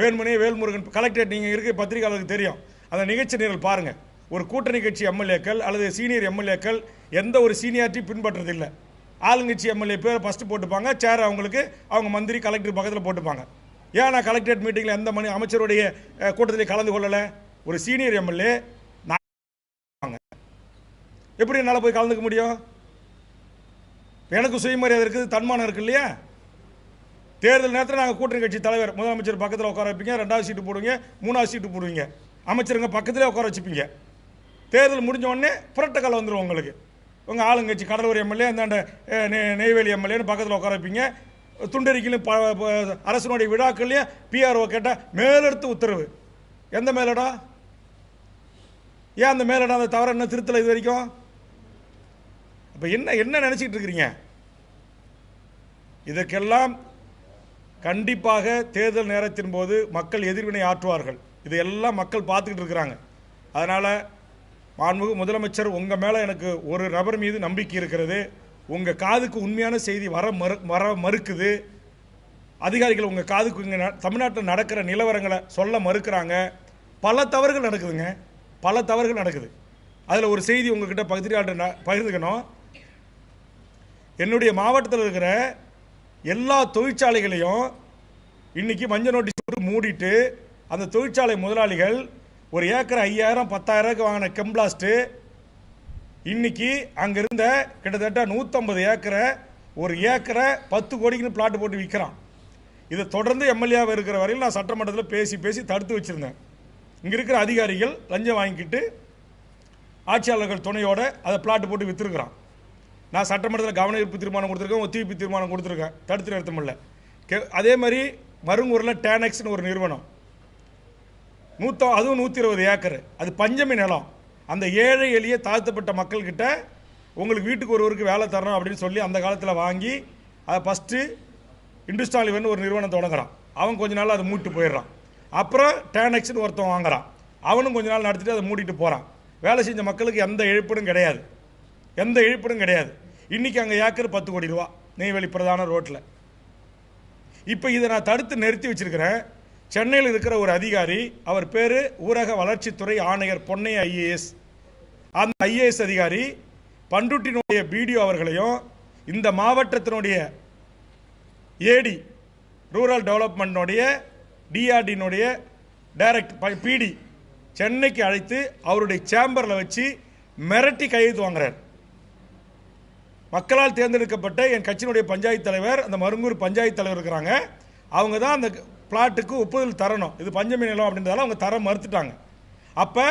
வேல்முருகன் கலெக்டரேட் நீங்கள் இருக்க பத்திரிகையாளருக்கு தெரியும். அந்த நிகழ்ச்சி நிரல் பாருங்கள். ஒரு கூட்டணி கட்சி எம்எல்ஏக்கள் அல்லது சீனியர் எம்எல்ஏக்கள் எந்த ஒரு சீனியாரிட்டி பின்பற்றதில்லை. ஆளுங்கட்சி எம்எல்ஏ பேரை ஃபஸ்ட்டு போட்டுப்பாங்க, சேர் அவங்களுக்கு அவங்க மந்திரி கலெக்டர் பக்கத்தில் போட்டுப்பாங்க. ஏன் நான் கலெக்டரேட் மீட்டிங்கில் எந்த அமைச்சருடைய கூட்டத்தில் கலந்து கொள்ளலை? ஒரு சீனியர் எம்எல்ஏ எப்படி என்னால் போய் கலந்துக்க முடியும்? எனக்கு சுயமரியாதை இருக்குது, தன்மானம் இருக்கு இல்லையா? தேர்தல் நேரத்தில் நாங்கள் கூட்டணி கட்சி தலைவர் முதலமைச்சர் பக்கத்தில் உட்கார வைப்பீங்க, 2வது சீட்டு போடுவீங்க, 3வது சீட்டு போடுவீங்க, அமைச்சருங்க பக்கத்திலே உட்கார வச்சுப்பீங்க. தேர்தல் முடிஞ்ச உடனே புரட்டக்கால் வந்துடும் உங்களுக்கு. உங்கள் ஆளுங்கட்சி கடலூர் எம்எல்ஏ, அந்த நெய்வேலி எம்எல்ஏன்னு பக்கத்தில் உட்கார வைப்பீங்க. துண்டறிக்கையிலும் அரசனுடைய விழாக்கள்லையும் பிஆர்ஓ கேட்டால் மேலெடுத்து உத்தரவு. எந்த மேலிடம்? ஏன் அந்த மேலிடம் அந்த தவறு என்ன திருத்தலை இது வரைக்கும்? அப்போ என்ன நினச்சிக்கிட்டு இருக்கிறீங்க? இதற்கெல்லாம் கண்டிப்பாக தேர்தல் நேரத்தின் போது மக்கள் எதிர்வினை ஆற்றுவார்கள். இதையெல்லாம் மக்கள் பார்த்துக்கிட்டு இருக்கிறாங்க. அதனால் மாண்புமிகு முதலமைச்சர், உங்கள் மேலே எனக்கு ஒரு நபர் மீது நம்பிக்கை இருக்கிறது. உங்கள் காதுக்கு உண்மையான செய்தி வர மறுக்குது. அதிகாரிகள் உங்கள் காதுக்கு இங்கே தமிழ்நாட்டில் நடக்கிற நிலவரங்களை சொல்ல மறுக்கிறாங்க. பல தவறுகள் நடக்குதுங்க, பல தவறுகள் நடக்குது. அதில் ஒரு செய்தி உங்ககிட்ட பகிர்ந்துக்கணும். என்னுடைய மாவட்டத்தில் இருக்கிற எல்லா தொழிற்சாலைகளையும் இன்னைக்கு மஞ்சள் நோட்டீஸ் போட்டு மூடிட்டு, அந்த தொழிற்சாலை முதலாளிகள் ஒரு ஏக்கரை 5000 10,000 வாங்கின கெம்பிளாஸ்ட்டு இன்னைக்கு அங்கே இருந்த கிட்டத்தட்ட 150 ஏக்கரை ஒரு ஏக்கரை 10 கோடிக்குன்னு பிளாட் போட்டு விற்கிறான். இதை தொடர்ந்து எம்எல்ஏவாக இருக்கிற வரையில் நான் சட்டமன்றத்தில் பேசி தடுத்து வச்சுருந்தேன். இங்கே இருக்கிற அதிகாரிகள் லஞ்சம் வாங்கிக்கிட்டு ஆட்சியாளர்கள் துணையோடு அதை பிளாட் போட்டு விற்றுருக்குறான். நான் சட்டமன்றத்தில் கவன ஈர்ப்பு தீர்மானம் கொடுத்துருக்கேன், ஒத்திவைப்பு தீர்மானம் கொடுத்துருக்கேன், தடுத்து நிறுத்த முடியல. அதே மாதிரி மருங்கூரில் டேனக்ஸ்னு ஒரு நிறுவனம், அதுவும் 120 ஏக்கர், அது பஞ்சமி நிலம். அந்த ஏழை எளிய தாழ்த்தப்பட்ட மக்கள்கிட்ட உங்களுக்கு வீட்டுக்கு ஒருவருக்கு வேலை தரணும் அப்படின்னு சொல்லி அந்த காலத்தில் வாங்கி அதை ஃபஸ்ட்டு இந்துஸ்தான் ஒரு நிறுவனம் தொடங்குறான். அவன் கொஞ்ச நாள் அதை மூட்டு போயிடுறான். அப்புறம் டேனக்ஸ்னு ஒருத்தன் வாங்குறான். அவனும் கொஞ்ச நாள் நடத்திட்டு அதை மூடிட்டு போகிறான். வேலை செஞ்ச மக்களுக்கு எந்த இழப்பீடும் கிடையாது, எந்த இழப்பீடும் கிடையாது. இன்றைக்கி அங்கே ஏக்கர் 10 கோடி ரூபா நெய்வேலி பிரதான ரோட்டில். இப்போ இதை நான் தடுத்து நிறுத்தி வச்சிருக்கிறேன். சென்னையில் இருக்கிற ஒரு அதிகாரி, அவர் பேர் ஊரக வளர்ச்சித்துறை ஆணையர் பொன்னைய ஐஏஎஸ். அந்த ஐஏஎஸ் அதிகாரி பண்ருட்டினுடைய பிடிஓ அவர்களையும் இந்த மாவட்டத்தினுடைய ஏடி ரூரல் டெவலப்மெண்ட்னுடைய டிஆர்டினுடைய டைரக்ட் பிடி சென்னைக்கு அழைத்து அவருடைய சேம்பரில் வச்சு மிரட்டி கையெழுத்து வாங்குறார். மக்களால் தேர்ந்தெடுக்கப்பட்ட என் கட்சியினுடைய பஞ்சாயத்து தலைவர், அந்த மருங்கூர் பஞ்சாயத்து தலைவர் இருக்கிறாங்க, அவங்க தான் அந்த பிளாட்டுக்கு ஒப்புதல் தரணும். இது பஞ்சமி நிலம் அப்படின்றதால அவங்க தர மறுத்துட்டாங்க. அப்போ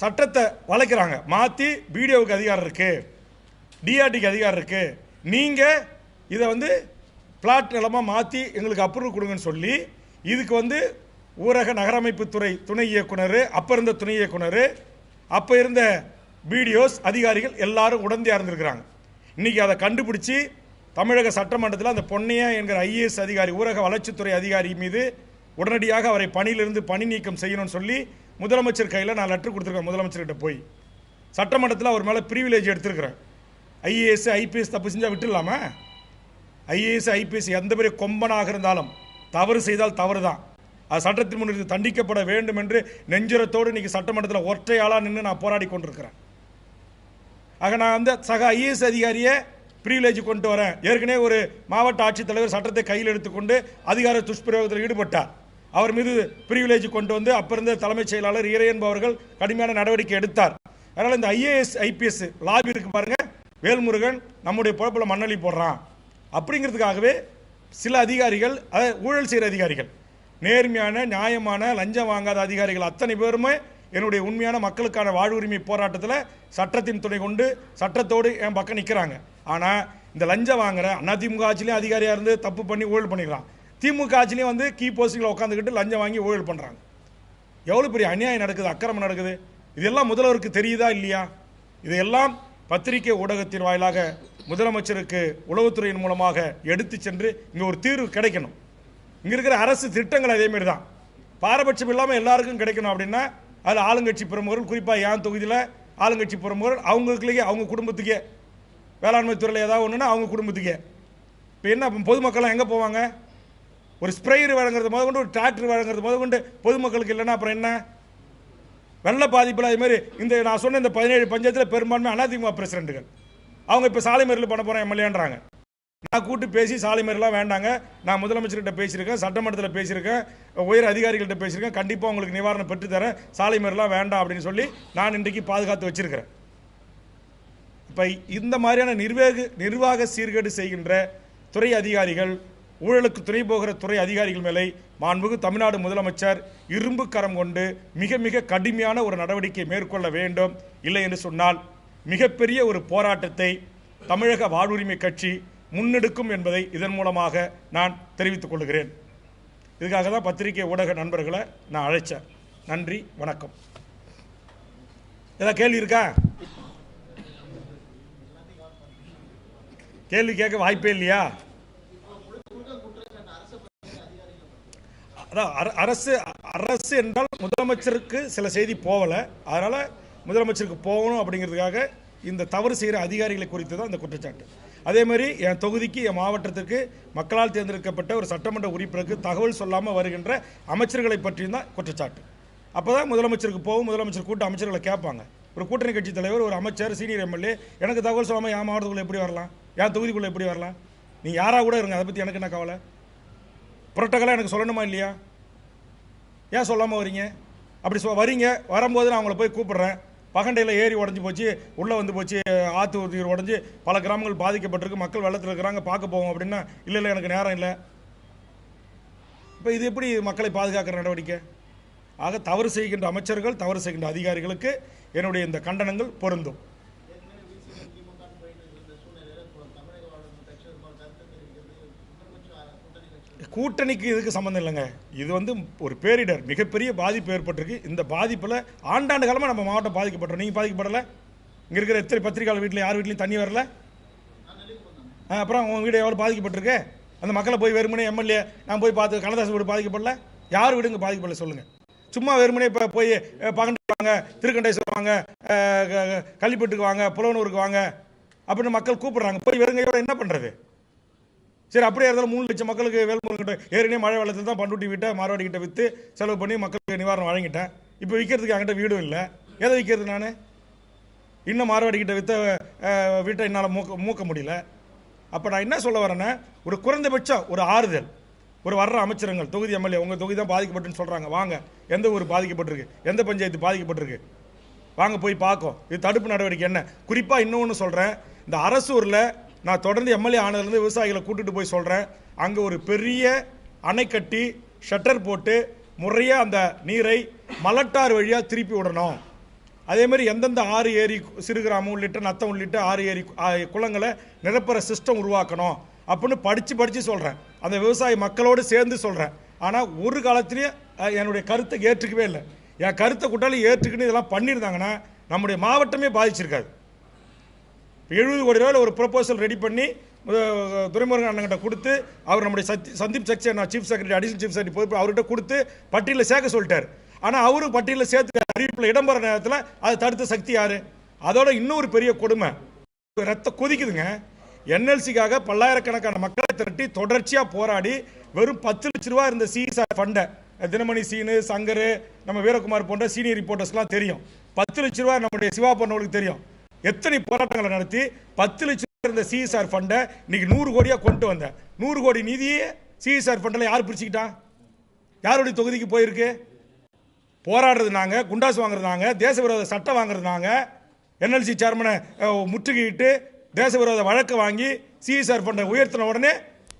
சட்டத்தை வளைக்கிறாங்க, மாற்றி பிடிஓவுக்கு அதிகாரம் இருக்குது, டிஆர்டிக்கு அதிகாரம் இருக்குது, நீங்கள் இதை பிளாட் நிலமாக மாற்றி எங்களுக்கு அப்ரூவல் கொடுங்கன்னு சொல்லி இதுக்கு ஊரக நகரமைப்புத்துறை துணை இயக்குனர், அப்போ இருந்த துணை இயக்குனர், அப்போ இருந்த பிடிஓஸ் அதிகாரிகள் எல்லாரும் உடந்தையாக இருந்திருக்கிறாங்க. இன்றைக்கி அதை கண்டுபிடிச்சி தமிழக சட்டமன்றத்தில் அந்த பொன்னையா என்கிற ஐஏஎஸ் அதிகாரி, ஊரக வளர்ச்சித்துறை அதிகாரி மீது உடனடியாக அவரை பணியிலிருந்து பணி நீக்கம் செய்யணும்னு சொல்லி முதலமைச்சர் கையில் நான் லெட்டர் கொடுத்துருக்கேன். முதலமைச்சர்கிட்ட போய் சட்டமன்றத்தில் அவர் மேலே ப்ரிவிலேஜ் எடுத்துருக்கிறேன். ஐஏஎஸ் ஐபிஎஸ் தப்பு செஞ்சால் விட்டுடலாமா? ஐஏஎஸ் ஐபிஎஸ் எந்த பெரிய கொம்பனாக இருந்தாலும் தவறு செய்தால் தவறு தான், அது சட்டத்தின் முன்னிட்டு தண்டிக்கப்பட வேண்டும் என்று நெஞ்சுரத்தோடு இன்றைக்கி சட்டமன்றத்தில் ஒற்றையாளாக நின்று நான் போராடி கொண்டிருக்கிறேன். ஆக நான் சக ஐஏஎஸ் அதிகாரியை ப்ரிவிலேஜ் கொண்டு வரேன். ஏற்கனவே ஒரு மாவட்ட ஆட்சித்தலைவர் சட்டத்தை கையில் எடுத்துக்கொண்டு அதிகார துஷ்பிரயோகத்தில் ஈடுபட்டார். அவர் மீது ப்ரிவிலேஜ் கொண்டு அப்போ இருந்த தலைமைச் செயலாளர் இறையன்பு அவர்கள் கடுமையான நடவடிக்கை எடுத்தார். அதனால் இந்த ஐஏஎஸ் ஐபிஎஸ் லாபி இருக்கு பாருங்க, வேல்முருகன் நம்முடைய பொழப்பில் மண்ணளி போடுறான் அப்படிங்கிறதுக்காகவே சில அதிகாரிகள், ஊழல் செய்கிற அதிகாரிகள் நேர்மையான நியாயமான லஞ்சம் வாங்காத அதிகாரிகள் அத்தனை பேருமே என்னுடைய உண்மையான மக்களுக்கான வாழ்வுரிமை போராட்டத்தில் சட்டத்தின் துணை கொண்டு சட்டத்தோடு என் பக்கம் நிற்கிறாங்க. ஆனால் இந்த லஞ்சம் வாங்குற அதிமுக ஆட்சிலையும் அதிகாரியாக இருந்து தப்பு பண்ணி ஊழல் பண்ணிக்கிறான், திமுக ஆட்சிலையும் வந்து கீ போஸ்டிங்கில் உட்காந்துக்கிட்டு லஞ்சம் வாங்கி ஊழல் பண்ணுறாங்க. எவ்வளோ பெரிய அநியாயம் நடக்குது, அக்கிரமம் நடக்குது. இதெல்லாம் முதல்வருக்கு தெரியுதா இல்லையா? இதையெல்லாம் பத்திரிகை ஊடகத்தின் வாயிலாக முதலமைச்சருக்கு உளவுத்துறையின் மூலமாக எடுத்து சென்று இங்கே ஒரு தீர்வு கிடைக்கணும். இங்கே இருக்கிற அரசு திட்டங்கள் அதேமாரி தான், பாரபட்சம் இல்லாமல் எல்லாருக்கும் கிடைக்கணும். அப்படின்னா அதில் ஆளுங்கட்சி பிரமுகர்கள், குறிப்பாக என் தொகுதியில் ஆளுங்கட்சி பிரமுகர்கள் அவங்களுக்குள்ளேயே அவங்க குடும்பத்துக்கே வேளாண்மை துறையில் ஏதாவது ஒன்றுன்னா அவங்க குடும்பத்துக்கே. இப்போ என்ன பொதுமக்கள்லாம் எங்கே போவாங்க? ஒரு ஸ்ப்ரேயர் வழங்குறது முதல் கொண்டு, ஒரு டிராக்டர் வழங்குறது முதல் கொண்டு பொதுமக்களுக்கு இல்லைன்னா அப்புறம் என்ன? வெள்ள பாதிப்பில் அதுமாதிரி இந்த நான் சொன்ன இந்த 17 பஞ்சாயத்தில் பெரும்பான்மை அதிமுக பிரசிடென்ட்டுகள் அவங்க இப்போ சாலை மறியல் பண்ண போகிறேன் எம்எல்ஏன்றாங்க. நான் கூட்டு பேசி சாலை மறியலாம் வேண்டாங்க, நான் முதலமைச்சர்கிட்ட பேசியிருக்கேன், சட்டமன்றத்தில் பேசியிருக்கேன், உயர் அதிகாரிகள்கிட்ட பேசியிருக்கேன், கண்டிப்பாக உங்களுக்கு நிவாரணம் பெற்றுத்தரேன், சாலை மறியலாம் வேண்டாம் அப்படின்னு சொல்லி நான் இன்றைக்கு பாதுகாத்து வச்சிருக்கிறேன். இப்போ இந்த மாதிரியான நிர்வாக சீர்கேடு செய்கின்ற துறை அதிகாரிகள், ஊழலுக்கு துணை போகிற துறை அதிகாரிகள் மேலே மாண்புமிகு தமிழ்நாடு முதலமைச்சர் இரும்பு கரம் கொண்டு மிக மிக கடுமையான ஒரு நடவடிக்கை மேற்கொள்ள வேண்டும். இல்லை என்று சொன்னால் மிகப்பெரிய ஒரு போராட்டத்தை தமிழக வாழ்வுரிமை கட்சி முன்னெடுக்கும் என்பதை இதன் மூலமாக நான் தெரிவித்துக் கொள்கிறேன். இதுக்காக தான் பத்திரிகை ஊடக நண்பர்களை நான் அழைச்சேன். நன்றி, வணக்கம். ஏதாவது கேள்வி இருக்கா? கேள்வி கேட்க வாய்ப்பே இல்லையா? அதான் அரசு என்றால் முதலமைச்சருக்கு சில செய்தி போகலை, அதனால் முதலமைச்சருக்கு போகணும் அப்படிங்கிறதுக்காக இந்த தவறு செய்கிற அதிகாரிகளை குறித்து தான் இந்த குற்றச்சாட்டு. அதே மாதிரி என் தொகுதிக்கு, என் மாவட்டத்திற்கு மக்களால் தேர்ந்தெடுக்கப்பட்ட ஒரு சட்டமன்ற உறுப்பினருக்கு தகவல் சொல்லாமல் வருகின்ற அமைச்சர்களை பற்றியும் தான் குற்றச்சாட்டு. அப்போ தான் முதலமைச்சருக்கு போகும், முதலமைச்சர் கூட்ட அமைச்சர்களை கேட்பாங்க. ஒரு கூட்டணி கட்சி தலைவர், ஒரு அமைச்சர், சீனியர் எம்எல்ஏ எனக்கு தகவல் சொல்லாமல் என் மாவட்டத்துக்குள்ளே எப்படி வரலாம், என் தொகுதிக்குள்ளே எப்படி வரலாம்? நீங்கள் யாராக கூட இருங்க, அதை பற்றி எனக்கு என்ன கவலை? புரோட்டோக்காலாக எனக்கு சொல்லணுமா இல்லையா? ஏன் சொல்லாமல் வரீங்க? அப்படி வரீங்க, வரும்போது நான் அவங்கள போய் கூப்பிட்றேன், பகண்டையில் ஏரி உடஞ்சி போச்சு, உள்ளே வந்து போச்சு, ஆற்று நீர் உடஞ்சி பல கிராமங்கள் பாதிக்கப்பட்டிருக்கு, மக்கள் வெள்ளத்தில் இருக்கிறாங்க, பார்க்க போவோம் அப்படின்னா இல்லை எனக்கு நேரம் இல்லை. இப்போ இது எப்படி மக்களை பாதுகாக்கிற நடவடிக்கை? ஆக தவறு செய்கின்ற அமைச்சர்கள், தவறு செய்கின்ற அதிகாரிகளுக்கு என்னுடைய இந்த கண்டனங்கள் பொருந்தும். கூட்டணிக்கு இதுக்கு சம்மந்தம் இல்லைங்க. இது வந்து ஒரு பேரிடர், மிகப்பெரிய பாதிப்பு ஏற்பட்டிருக்கு. இந்த பாதிப்பில் ஆண்டாண்டு காலமாக நம்ம மாவட்டம் பாதிக்கப்பட்டோம். நீங்கள் பாதிக்கப்படலை? இங்கே இருக்கிற எத்தனை பத்திரிகையாளர் வீட்டில் யார் வீட்லையும் தண்ணி வரல? அப்புறம் உங்கள் வீடு எவ்வளோ பாதிக்கப்பட்டிருக்கு? அந்த மக்களை போய் வெறுமனே எம்எல்ஏ நான் போய் பார்த்து கண்ணதாசன் வீடு பாதிக்கப்படல? யார் வீடு இங்கே பாதிக்கப்படல சொல்லுங்கள்? சும்மா வெறுமனே இப்போ போய் பகண்டை வாங்க, திருக்கண்டேஸ்வரம் வாங்க, கள்ளிப்பட்டுக்கு வாங்க, புலவனூருக்கு வாங்க அப்படின்னு மக்கள் கூப்பிட்றாங்க. போய் வெறுங்கையோட என்ன பண்ணுறது? சரி, அப்படியே இருந்தாலும் 3 லட்சம் மக்களுக்கு வேல்முருகன் ஏற்கனவே மழை வெள்ளத்தில் தான் பண்ருட்டி வீட்டை மார்வாடி கிட்ட விற்று செலவு பண்ணி மக்களுக்கு நிவாரணம் வழங்கிட்டேன். இப்போ விற்கிறதுக்கு என்கிட்ட வீடும் இல்லை. எதை விற்கிறது? நான் இன்னும் மார்வாடி கிட்ட விற்ற வீட்டை என்னால் மூக்க முடியல. அப்போ நான் என்ன சொல்ல வரேன்னா, ஒரு குறைந்தபட்சம் ஒரு ஆறுதல், ஒரு வர்ற அமைச்சர்கள், தொகுதி எம்எல்ஏ உங்கள் தொகுதி தான் பாதிக்கப்பட்டுன்னு சொல்கிறாங்க, வாங்க, எந்த ஊர் பாதிக்கப்பட்டிருக்கு, எந்த பஞ்சாயத்து பாதிக்கப்பட்டிருக்கு, வாங்க போய் பார்க்கும். இது தடுப்பு நடவடிக்கை என்ன? குறிப்பாக இன்னொன்று சொல்கிறேன், இந்த அரசூரில் நான் தொடர்ந்து எம்எல்ஏ ஆனதுலேருந்து விவசாயிகளை கூட்டிட்டு போய் சொல்கிறேன், அங்கே ஒரு பெரிய அணை கட்டி ஷட்டர் போட்டு முறையாக அந்த நீரை மலட்டாறு வழியாக திருப்பி விடணும். அதேமாதிரி எந்தெந்த ஆறு ஏரி, சிறுகிராமம் உள்ளிட்ட நத்தம் உள்ளிட்ட ஆறு ஏரி குளங்களை நிரப்புற சிஸ்டம் உருவாக்கணும் அப்படின்னு படித்து சொல்கிறேன். அந்த விவசாய மக்களோடு சேர்ந்து சொல்கிறேன். ஆனால் ஒரு காலத்திலையும் என்னுடைய கருத்தை ஏற்றுக்கவே இல்லை. என் கருத்தை கூட்டாலும் ஏற்றுக்கின்னு இதெல்லாம் பண்ணியிருந்தாங்கன்னா நம்முடைய மாவட்டமே பாதிச்சிருக்காது. 70 கோடி ரூபாயில் ஒரு ப்ரொபோசல் ரெடி பண்ணி துரைமுருகன் அண்ணங்கிட்ட கொடுத்து, அவர் நம்முடைய Sandeep Saxena chief secretary, additional chief secretary பொறுப்பு அவர்கிட்ட கொடுத்து பட்டியலில் சேர்க்க சொல்லிட்டார். ஆனால் அவரும் பட்டியலில் சேர்த்து அறிவிப்பில் இடம்பெற நேரத்தில் அதை தடுத்த சக்தி யார்? அதோட இன்னொரு பெரிய கொடுமை, ரத்த கொதிக்குதுங்க. என்எல்சிக்காக பல்லாயிரக்கணக்கான மக்களை திரட்டி தொடர்ச்சியாக போராடி வெறும் 10 லட்ச ரூபா இருந்த சிஎஸ்ஆர் ஃபண்டை, தினமணி சீனு, சங்கர், நம்ம வீரகுமார் போன்ற சீனியர் ரிப்போர்ட்டர்ஸ்லாம் தெரியும். 10 லட்ச ரூபா நம்முடைய சிவா பண்ணவங்களுக்கு தெரியும். எத்தனை போராட்டங்களை நடத்தி 10 லட்சம் இருந்த சிஎஸ்ஆர் ஃபண்டை இன்னைக்கு 100 கோடியாக கொண்டு வந்தேன். 100 கோடி நிதியே சிஎஸ்ஆர் ஃபண்டில் யார் பிரிச்சுக்கிட்டா? யாருடைய தொகுதிக்கு போயிருக்கு? போராடுறது நாங்கள், குண்டாசு வாங்குறது நாங்கள், தேச விரோத சட்டம் வாங்குறது நாங்கள், என்எல்சி சேர்மனை முற்றுகையிட்டு தேச விரோத வழக்கு வாங்கி சிஎஸ்ஆர் ஃபண்டை உயர்த்தின உடனே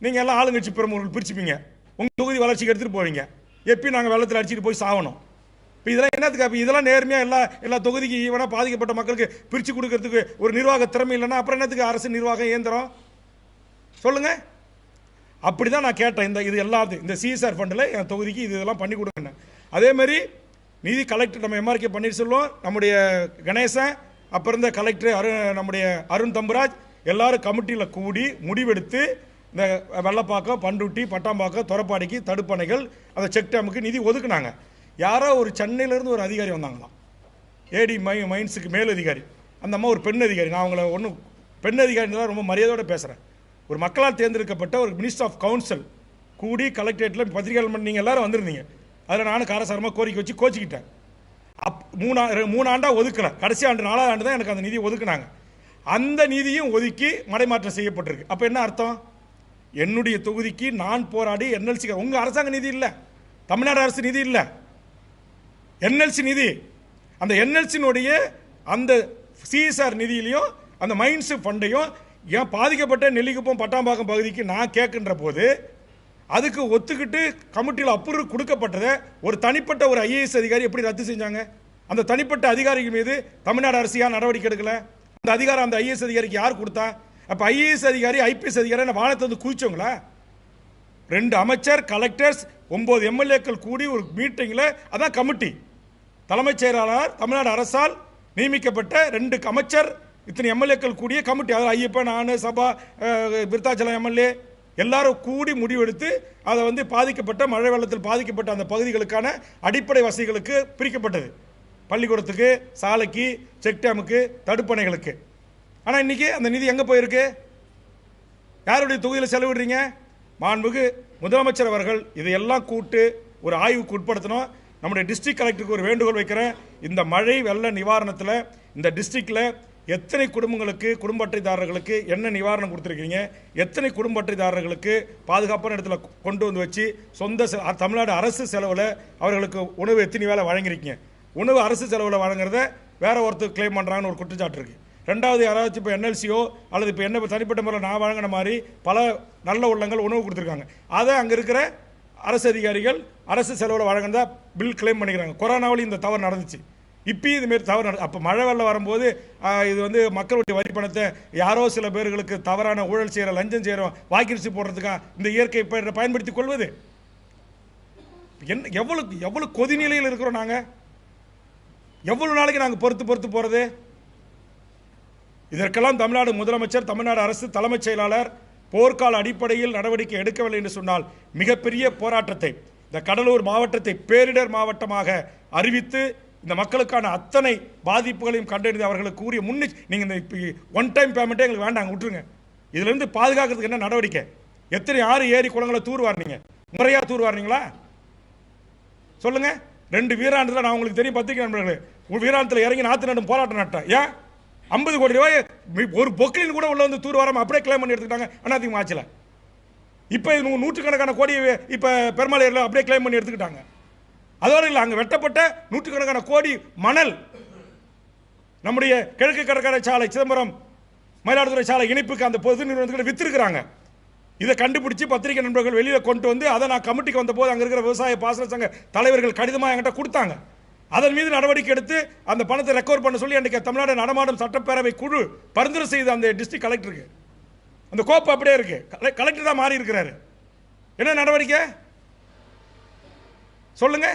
நீங்கள் எல்லாம் ஆளுங்கட்சி பிரமுகர்கள் பிரிச்சுப்பீங்க, உங்கள் தொகுதி வளர்ச்சிக்கு எடுத்துகிட்டு போவீங்க. எப்பயும் நாங்கள் வெள்ளத்தில் அடிச்சுட்டு போய் சாகணும். இப்போ இதெல்லாம் என்னத்துக்கு? அப்போ இதெல்லாம் நேர்மையாக எல்லா தொகுதிக்கு ஈவனாக பாதிக்கப்பட்ட மக்களுக்கு பிரித்து கொடுக்கறதுக்கு ஒரு நிர்வாக திறமை இல்லைன்னா அப்புறம் என்னத்துக்கு அரசு நிர்வாகம் இயந்திரம் சொல்லுங்கள்? அப்படி தான் நான் கேட்டேன். இது எல்லாத்தையும் இந்த சிஎஸ்ஆர் ஃபண்டில் என் தொகுதிக்கு இதெல்லாம் பண்ணி கொடுங்க. அதேமாதிரி நீதி கலெக்டர் நம்ம எம்ஆர்கே பன்னீர்செல்வம், நம்முடைய கணேசன், அப்புறம் இருந்த கலெக்டர் நம்முடைய அருண் தம்புராஜ் எல்லாரும் கமிட்டியில் கூடி முடிவெடுத்து இந்த வெள்ளப்பாக்கம், பண்டுட்டி, பட்டாம்பாக்கம், தொரப்பாடிக்கு தடுப்பணைகள், அந்த செக் டேமுக்கு நிதி ஒதுக்குனாங்க. யாரோ ஒரு சென்னையிலேருந்து ஒரு அதிகாரி வந்தாங்களாம், ஏடி மைன்ஸுக்கு மேல் அதிகாரி. அந்த அம்மா ஒரு பெண் அதிகாரி. நான் அவங்கள ஒன்றும் பெண் அதிகாரி தான் ரொம்ப மரியாதையோடு பேசுகிறேன். ஒரு மக்களால் தேர்ந்தெடுக்கப்பட்ட ஒரு மினிஸ்டர் ஆஃப் கவுன்சில் கூடி கலெக்டரேட்டில் பத்திரிகையாளர் நீங்கள் எல்லாரும் வந்திருந்தீங்க. அதில் நானும் காரசாரமாக கோரிக்கை வச்சு கோச்சிக்கிட்டேன். 3 ஆண்டாக ஒதுக்கலை, கடைசி ஆண்டு 4வது ஆண்டு தான் எனக்கு அந்த நிதியை ஒதுக்குனாங்க. அந்த நிதியும் ஒதுக்கி மடைமாற்றம் செய்யப்பட்டிருக்கு. அப்போ என்ன அர்த்தம்? என்னுடைய தொகுதிக்கு நான் போராடி என்எல்சி, உங்கள் அரசாங்க நிதி இல்லை, தமிழ்நாடு அரசு நிதி இல்லை, என்எல்சி நிதி. அந்த என்எல்சியினுடைய அந்த சிஎஸ்ஆர் நிதியிலையும் அந்த மைன்ஸ் ஃபண்டையும் ஏன் பாதிக்கப்பட்ட நெல்லிக்குப்பம், பட்டாம்பாக்கம் பகுதிக்கு நான் கேட்கின்ற போது அதுக்கு ஒத்துக்கிட்டு கமிட்டியில் அப்ரூவ் கொடுக்கப்பட்டதை ஒரு தனிப்பட்ட ஒரு ஐஏஎஸ் அதிகாரி எப்படி ரத்து செஞ்சாங்க? அந்த தனிப்பட்ட அதிகாரிகள் மீது தமிழ்நாடு அரசு ஏன் நடவடிக்கை எடுக்கல? அந்த அதிகாரம் அந்த ஐஏஎஸ் அதிகாரிக்கு யார் கொடுத்தா? அப்போ ஐஏஎஸ் அதிகாரி, ஐபிஎஸ் அதிகாரி வானத்தை வந்து குதிச்சவங்களா? 2 அமைச்சர், கலெக்டர்ஸ், 9 எம்எல்ஏக்கள் கூடி ஒரு மீட்டிங்கில், அதான் கமிட்டி, தலைமைச் செயலாளர் தமிழ்நாடு அரசால் நியமிக்கப்பட்ட 2 அமைச்சர், இத்தனை எம்எல்ஏக்கள் கூடிய கமிட்டி. அதாவது ஐயப்பன், நான், சபா, விருத்தாச்சலம் எம்எல்ஏ எல்லாரும் கூடி முடிவெடுத்து அதை வந்து பாதிக்கப்பட்ட மழை வெள்ளத்தில் பாதிக்கப்பட்ட அந்த பகுதிகளுக்கான அடிப்படை வசதிகளுக்கு பிரிக்கப்பட்டது. பள்ளிக்கூடத்துக்கு, சாலைக்கு, செக் டேமுக்கு, தடுப்பணைகளுக்கு. ஆனால் இன்னைக்கு அந்த நிதி எங்கே போயிருக்கு? யாருடைய தொகுதியில் செலவிடுறீங்க? மாண்புமிகு முதலமைச்சர் அவர்கள் இதையெல்லாம் கூட்டு ஒரு ஆய்வுக்கு உட்படுத்தணும். நம்முடைய டிஸ்ட்ரிக்ட் கலெக்டருக்கு ஒரு வேண்டுகோள் வைக்கிறேன். இந்த மழை வெள்ள நிவாரணத்தில் இந்த டிஸ்ட்ரிக்டில் எத்தனை குடும்பங்களுக்கு, குடும்ப அட்டைதாரர்களுக்கு என்ன நிவாரணம் கொடுத்துருக்கீங்க? எத்தனை குடும்ப அட்டைதாரர்களுக்கு பாதுகாப்பான இடத்துல கொண்டு வந்து வச்சு சொந்த தமிழ்நாடு அரசு செலவில் அவர்களுக்கு உணவு எத்தனை வேலை வழங்கியிருக்கீங்க? உணவு அரசு செலவில் வழங்குறத வேற ஒருத்தர் கிளைம் பண்ணுறாங்கன்னு ஒரு குற்றச்சாட்டு இருக்குது. ரெண்டாவது, யாராச்சும் இப்போ என்எல்சியோ அல்லது இப்போ என்ன தனிப்பட்ட முறையில் நான் வழங்கின மாதிரி பல நல்ல உள்ளங்கள் உணவு கொடுத்துருக்காங்க. அதை அங்கே இருக்கிற அரசு அதிகாரிகள் அரசு செலவில் வழங்கினதா பில் கிளைம் பண்ணிக்கிறாங்க. கொரோனாவிலையும் இந்த தவறு நடந்துச்சு, இப்பயும் இதுமாரி தவறு நடந்து. அப்போ மழை வெள்ளம் வரும்போது இது வந்து மக்களுடைய வரி பணத்தை யாரோ சில பேர்களுக்கு தவறான ஊழல் செய்கிற, லஞ்சம் செய்கிறோம், வாக்கிரிசி போடுறதுக்காக இந்த இயற்கை பயன்படுத்தி கொள்வது என்ன? எவ்வளவு கொதிநிலையில் இருக்கிறோம் நாங்கள்? எவ்வளவு நாளைக்கு நாங்கள் பொறுத்து போகிறது? இதற்கெல்லாம் தமிழ்நாடு முதலமைச்சர், தமிழ்நாடு அரசு தலைமைச் செயலாளர் போர்க்கால அடிப்படையில் நடவடிக்கை எடுக்கவில்லை என்று சொன்னால் மிகப்பெரிய போராட்டத்தை இந்த கடலூர் மாவட்டத்தை பேரிடர் மாவட்டமாக அறிவித்து இந்த மக்களுக்கான அத்தனை பாதிப்புகளையும் கண்டறிந்து அவர்களுக்கு கூறிய நீங்கள் இந்த ஒன் டைம் பேமெண்ட்டே எங்களுக்கு வேண்டாங்க, விட்டுருங்க. இதுலேருந்து பாதுகாக்கிறதுக்கு என்ன நடவடிக்கை? எத்தனை ஆறு ஏரி குளங்களை தூர்வாரினீங்க? முறையாக தூர்வாரினீங்களா சொல்லுங்க. 2 வீராணத்தில் நான் உங்களுக்கு தெரியும், பத்திரிகை நண்பர்களே, வீராணத்தில் இறங்கி நாற்று நடும் போராட்டம் நட்டேன். ஏன் 50 கோடி ரூபாய் ஒரு பொக்கிலின் கூட உள்ள வந்து தூர்வாரம் அப்படியே கிளைம் பண்ணி எடுத்துக்கிட்டாங்க அதிமுக ஆட்சியில். இப்போ நூற்றுக்கணக்கான கோடி இப்போ பெருமாளையரில் அப்படியே கிளைம் பண்ணி எடுத்துக்கிட்டாங்க. அதோடு இல்லை, அங்கே வெட்டப்பட்ட நூற்றுக்கணக்கான கோடி மணல் நம்முடைய கிழக்கு கடற்கரை சாலை, சிதம்பரம் மயிலாடுதுறை சாலை இணைப்புக்கு அந்த பொது நிறுவனத்துக்கு வித்திருக்கிறாங்க. இதை கண்டுபிடிச்சு பத்திரிகை நண்பர்கள் வெளியில் கொண்டு வந்து அதை நான் கமிட்டிக்கு வந்த போது அங்கே இருக்கிற விவசாய பாசன சங்க தலைவர்கள் கடிதமாக என்கிட்ட கொடுத்தாங்க. அதன் மீது நடவடிக்கை எடுத்து அந்த பணத்தை ரெக்கவர் பண்ண சொல்லி அன்றைக்கு தமிழ்நாடு நடமாடும் சட்டப்பேரவை குழு பரிந்துரை செய்த அந்த டிஸ்ட்ரிக்ட் கலெக்டருக்கு அந்த கோப்பு அப்படியே இருக்கு. கலெக்டர் தான் மாறி இருக்கிறாரு. என்ன நடவடிக்கை சொல்லுங்க?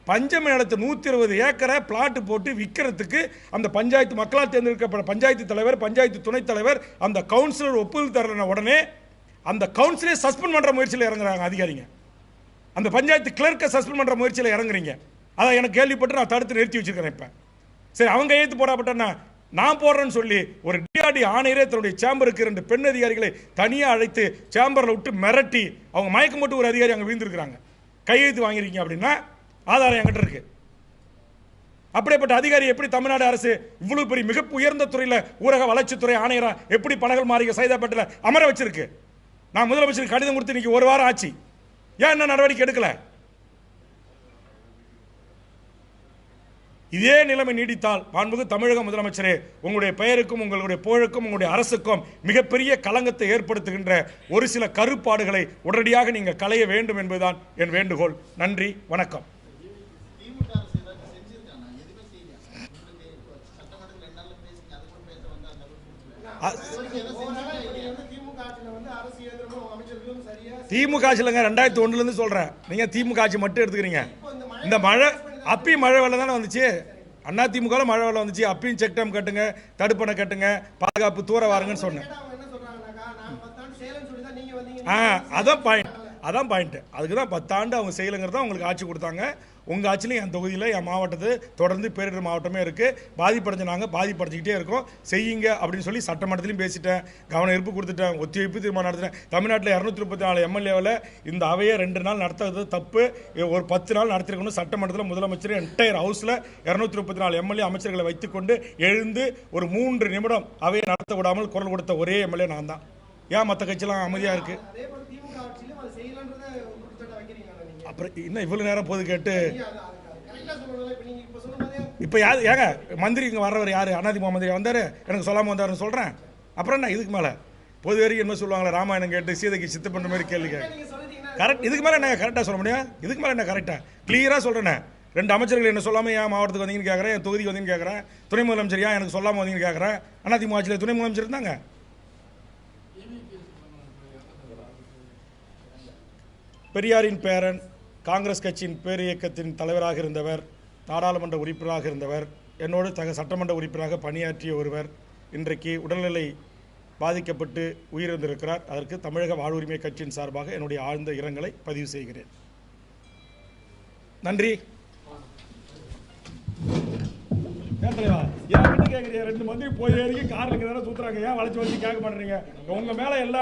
பஞ்சமி இடத்து 120 ஏக்கரை பிளாட் போட்டு விற்கிறதுக்கு அந்த பஞ்சாயத்து மக்களால் தேர்ந்தெடுக்கப்பட்ட பஞ்சாயத்து தலைவர், பஞ்சாயத்து துணைத் தலைவர், அந்த கவுன்சிலர் ஒப்புதல் தரன உடனே அந்த கவுன்சிலே சஸ்பெண்ட் பண்ற முயற்சியில் இறங்குறாங்க அதிகாரிங்க. அந்த பஞ்சாயத்து கிளர்க்கை சஸ்பெண்ட் பண்ற முயற்சியில் இறங்குறீங்க. அதை எனக்கு கேள்விப்பட்டு நான் தடுத்து நிறுத்தி வச்சிருக்கிறேன். இப்போ சரி, அவங்க ஏற்று போடாப்பட்டேன்னா நான் போடுறேன்னு சொல்லி ஒரு டிஆர்டி ஆணையரே தன்னுடைய சேம்பருக்கு 2 பெண் அதிகாரிகளை தனியாக அழைத்து சேம்பரில் விட்டு மிரட்டி அவங்க மயக்கம் போட்டு ஒரு அதிகாரி அங்கே வீழ்ந்திருக்கிறாங்க. கையெழுத்து வாங்கியிருக்கீங்க அப்படின்னா ஆதாரம் என்கிட்ட இருக்கு. அப்படிப்பட்ட அதிகாரி எப்படி தமிழ்நாடு அரசு இவ்வளவு பெரிய மிக உயர்ந்த துறையில் ஊரக வளர்ச்சித்துறை ஆணையரா எப்படி பனகல் மாளிகை சைதாப்பேட்டில் அமர வச்சிருக்கு? நான் முதலமைச்சருக்கு கடிதம் கொடுத்து இன்னைக்கு 1 வாரம் ஆச்சு. ஏன் என்ன நடவடிக்கை எடுக்கல? இதே நிலைமை நீடித்தால் மாண்புமிகு தமிழக முதலமைச்சரே, உங்களுடைய பெயருக்கும் உங்களுடைய புகழுக்கும் உங்களுடைய அரசுக்கும் மிகப்பெரிய களங்கத்தை ஏற்படுத்துகின்ற ஒரு சில கருப்பாடுகளை உடனடியாக நீங்கள் களைய வேண்டும் என்பதுதான் என் வேண்டுகோள். நன்றி, வணக்கம். திமுக ஆட்சியிலங்க 2001 சொல்றேன். நீங்க திமுக ஆட்சி மட்டும் எடுத்துக்கிறீங்க. இந்த மழை அப்பயும் மழை வெள்ளம் தானே வந்துச்சு. அண்ணா திமுக மழை வெள்ளம் வந்துச்சு. அப்பயும் செக் டேம் கட்டுங்க, தடுப்பணை கட்டுங்க, பாதுகாப்பு தூர வாருங்கன்னு சொன்னேன். அதான் பாயிண்ட். அதுக்கு தான் 10 ஆண்டு அவங்க செய்யலைங்கிறத உங்களுக்கு ஆட்சி கொடுத்தாங்க. உங்கள் ஆட்சியிலும் என் தொகுதியில் என் மாவட்டத்தை தொடர்ந்து பேரிடர் மாவட்டமே இருக்குது. பாதிப்படைஞ்ச நாங்கள் பாதிப்படைஞ்சிக்கிட்டே இருக்கோம். செய்யுங்க அப்படின்னு சொல்லி சட்டமன்றத்திலையும் பேசிட்டேன், கவன ஈர்ப்பு கொடுத்துட்டேன், ஒத்திவைப்பு தீர்மானம் நடத்தினேன். தமிழ்நாட்டில் 234 எம்எல்ஏவில் இந்த அவையை 2 நாள் நடத்துறது தப்பு, ஒரு 10 நாள் நடத்திருக்கணும். சட்டமன்றத்தில் முதலமைச்சர் என்டையர் ஹவுஸில் 234 எம்எல்ஏ அமைச்சர்களை வைத்துக்கொண்டு எழுந்து ஒரு 3 நிமிடம் அவையை நடத்த விடாமல் குரல் கொடுத்த ஒரே எம்எல்ஏ நான் தான். ஏன் மற்ற கட்சியெல்லாம் அமைதியாக இருக்குது? அப்புறம் இன்னும் இவ்வளவு நேரம் போது கேட்டு இப்போ யார் ஏங்க மந்திரி இங்கே வர்றவர் யார்? அதிமுக மந்திரி வந்தார், எனக்கு சொல்லாமல் வந்தாருன்னு சொல்கிறேன். அப்புறம் என்ன இதுக்கு மேலே பொது வரைக்கும் என்ன சொல்லுவாங்களே, ராமாயணம் கேட்டு சீதைக்கு சித்து பண்ணுற மாதிரி கேள்வி கரெக்ட். இதுக்கு மேலே என்ன கரெக்டாக சொல்ல முடியும்? இதுக்கு மேலே என்ன கரெக்டாக கிளியராக சொல்கிறேனே. 2 அமைச்சர்கள் என்ன சொல்லாமல் ஏன் மாவட்டத்துக்கு வந்தீங்கன்னு கேட்குறேன், என் தொகுதிக்கு வந்தீங்கன்னு கேட்குறேன். துணை முதலமைச்சர் ஏன் எனக்கு சொல்லாமல் வந்தீங்கன்னு கேட்குறேன். அதிமுக ஆட்சியில் துணை முதலமைச்சர் இருந்தாங்க. பெரியாரின் பேரன், காங்கிரஸ் கட்சியின் பேர் இயக்கத்தின் தலைவராக இருந்தவர், நாடாளுமன்ற உறுப்பினராக இருந்தவர், என்னோடு சட்டமன்ற உறுப்பினராக பணியாற்றிய ஒருவர் இன்றைக்கு உடல்நிலை பாதிக்கப்பட்டு உயிரிழந்திருக்கிறார். அதற்கு தமிழக வாழ்வுரிமை கட்சியின் சார்பாக என்னுடைய ஆழ்ந்த இரங்கலை பதிவு செய்கிறேன். நன்றி. கேட்கறியா 2 மந்திரி போய் ஏறி காரில் தானே சுத்துறாங்க, ஏன் வளைச்சு வச்சு கேட்க மாட்டேறீங்க? உங்க மேல எல்லா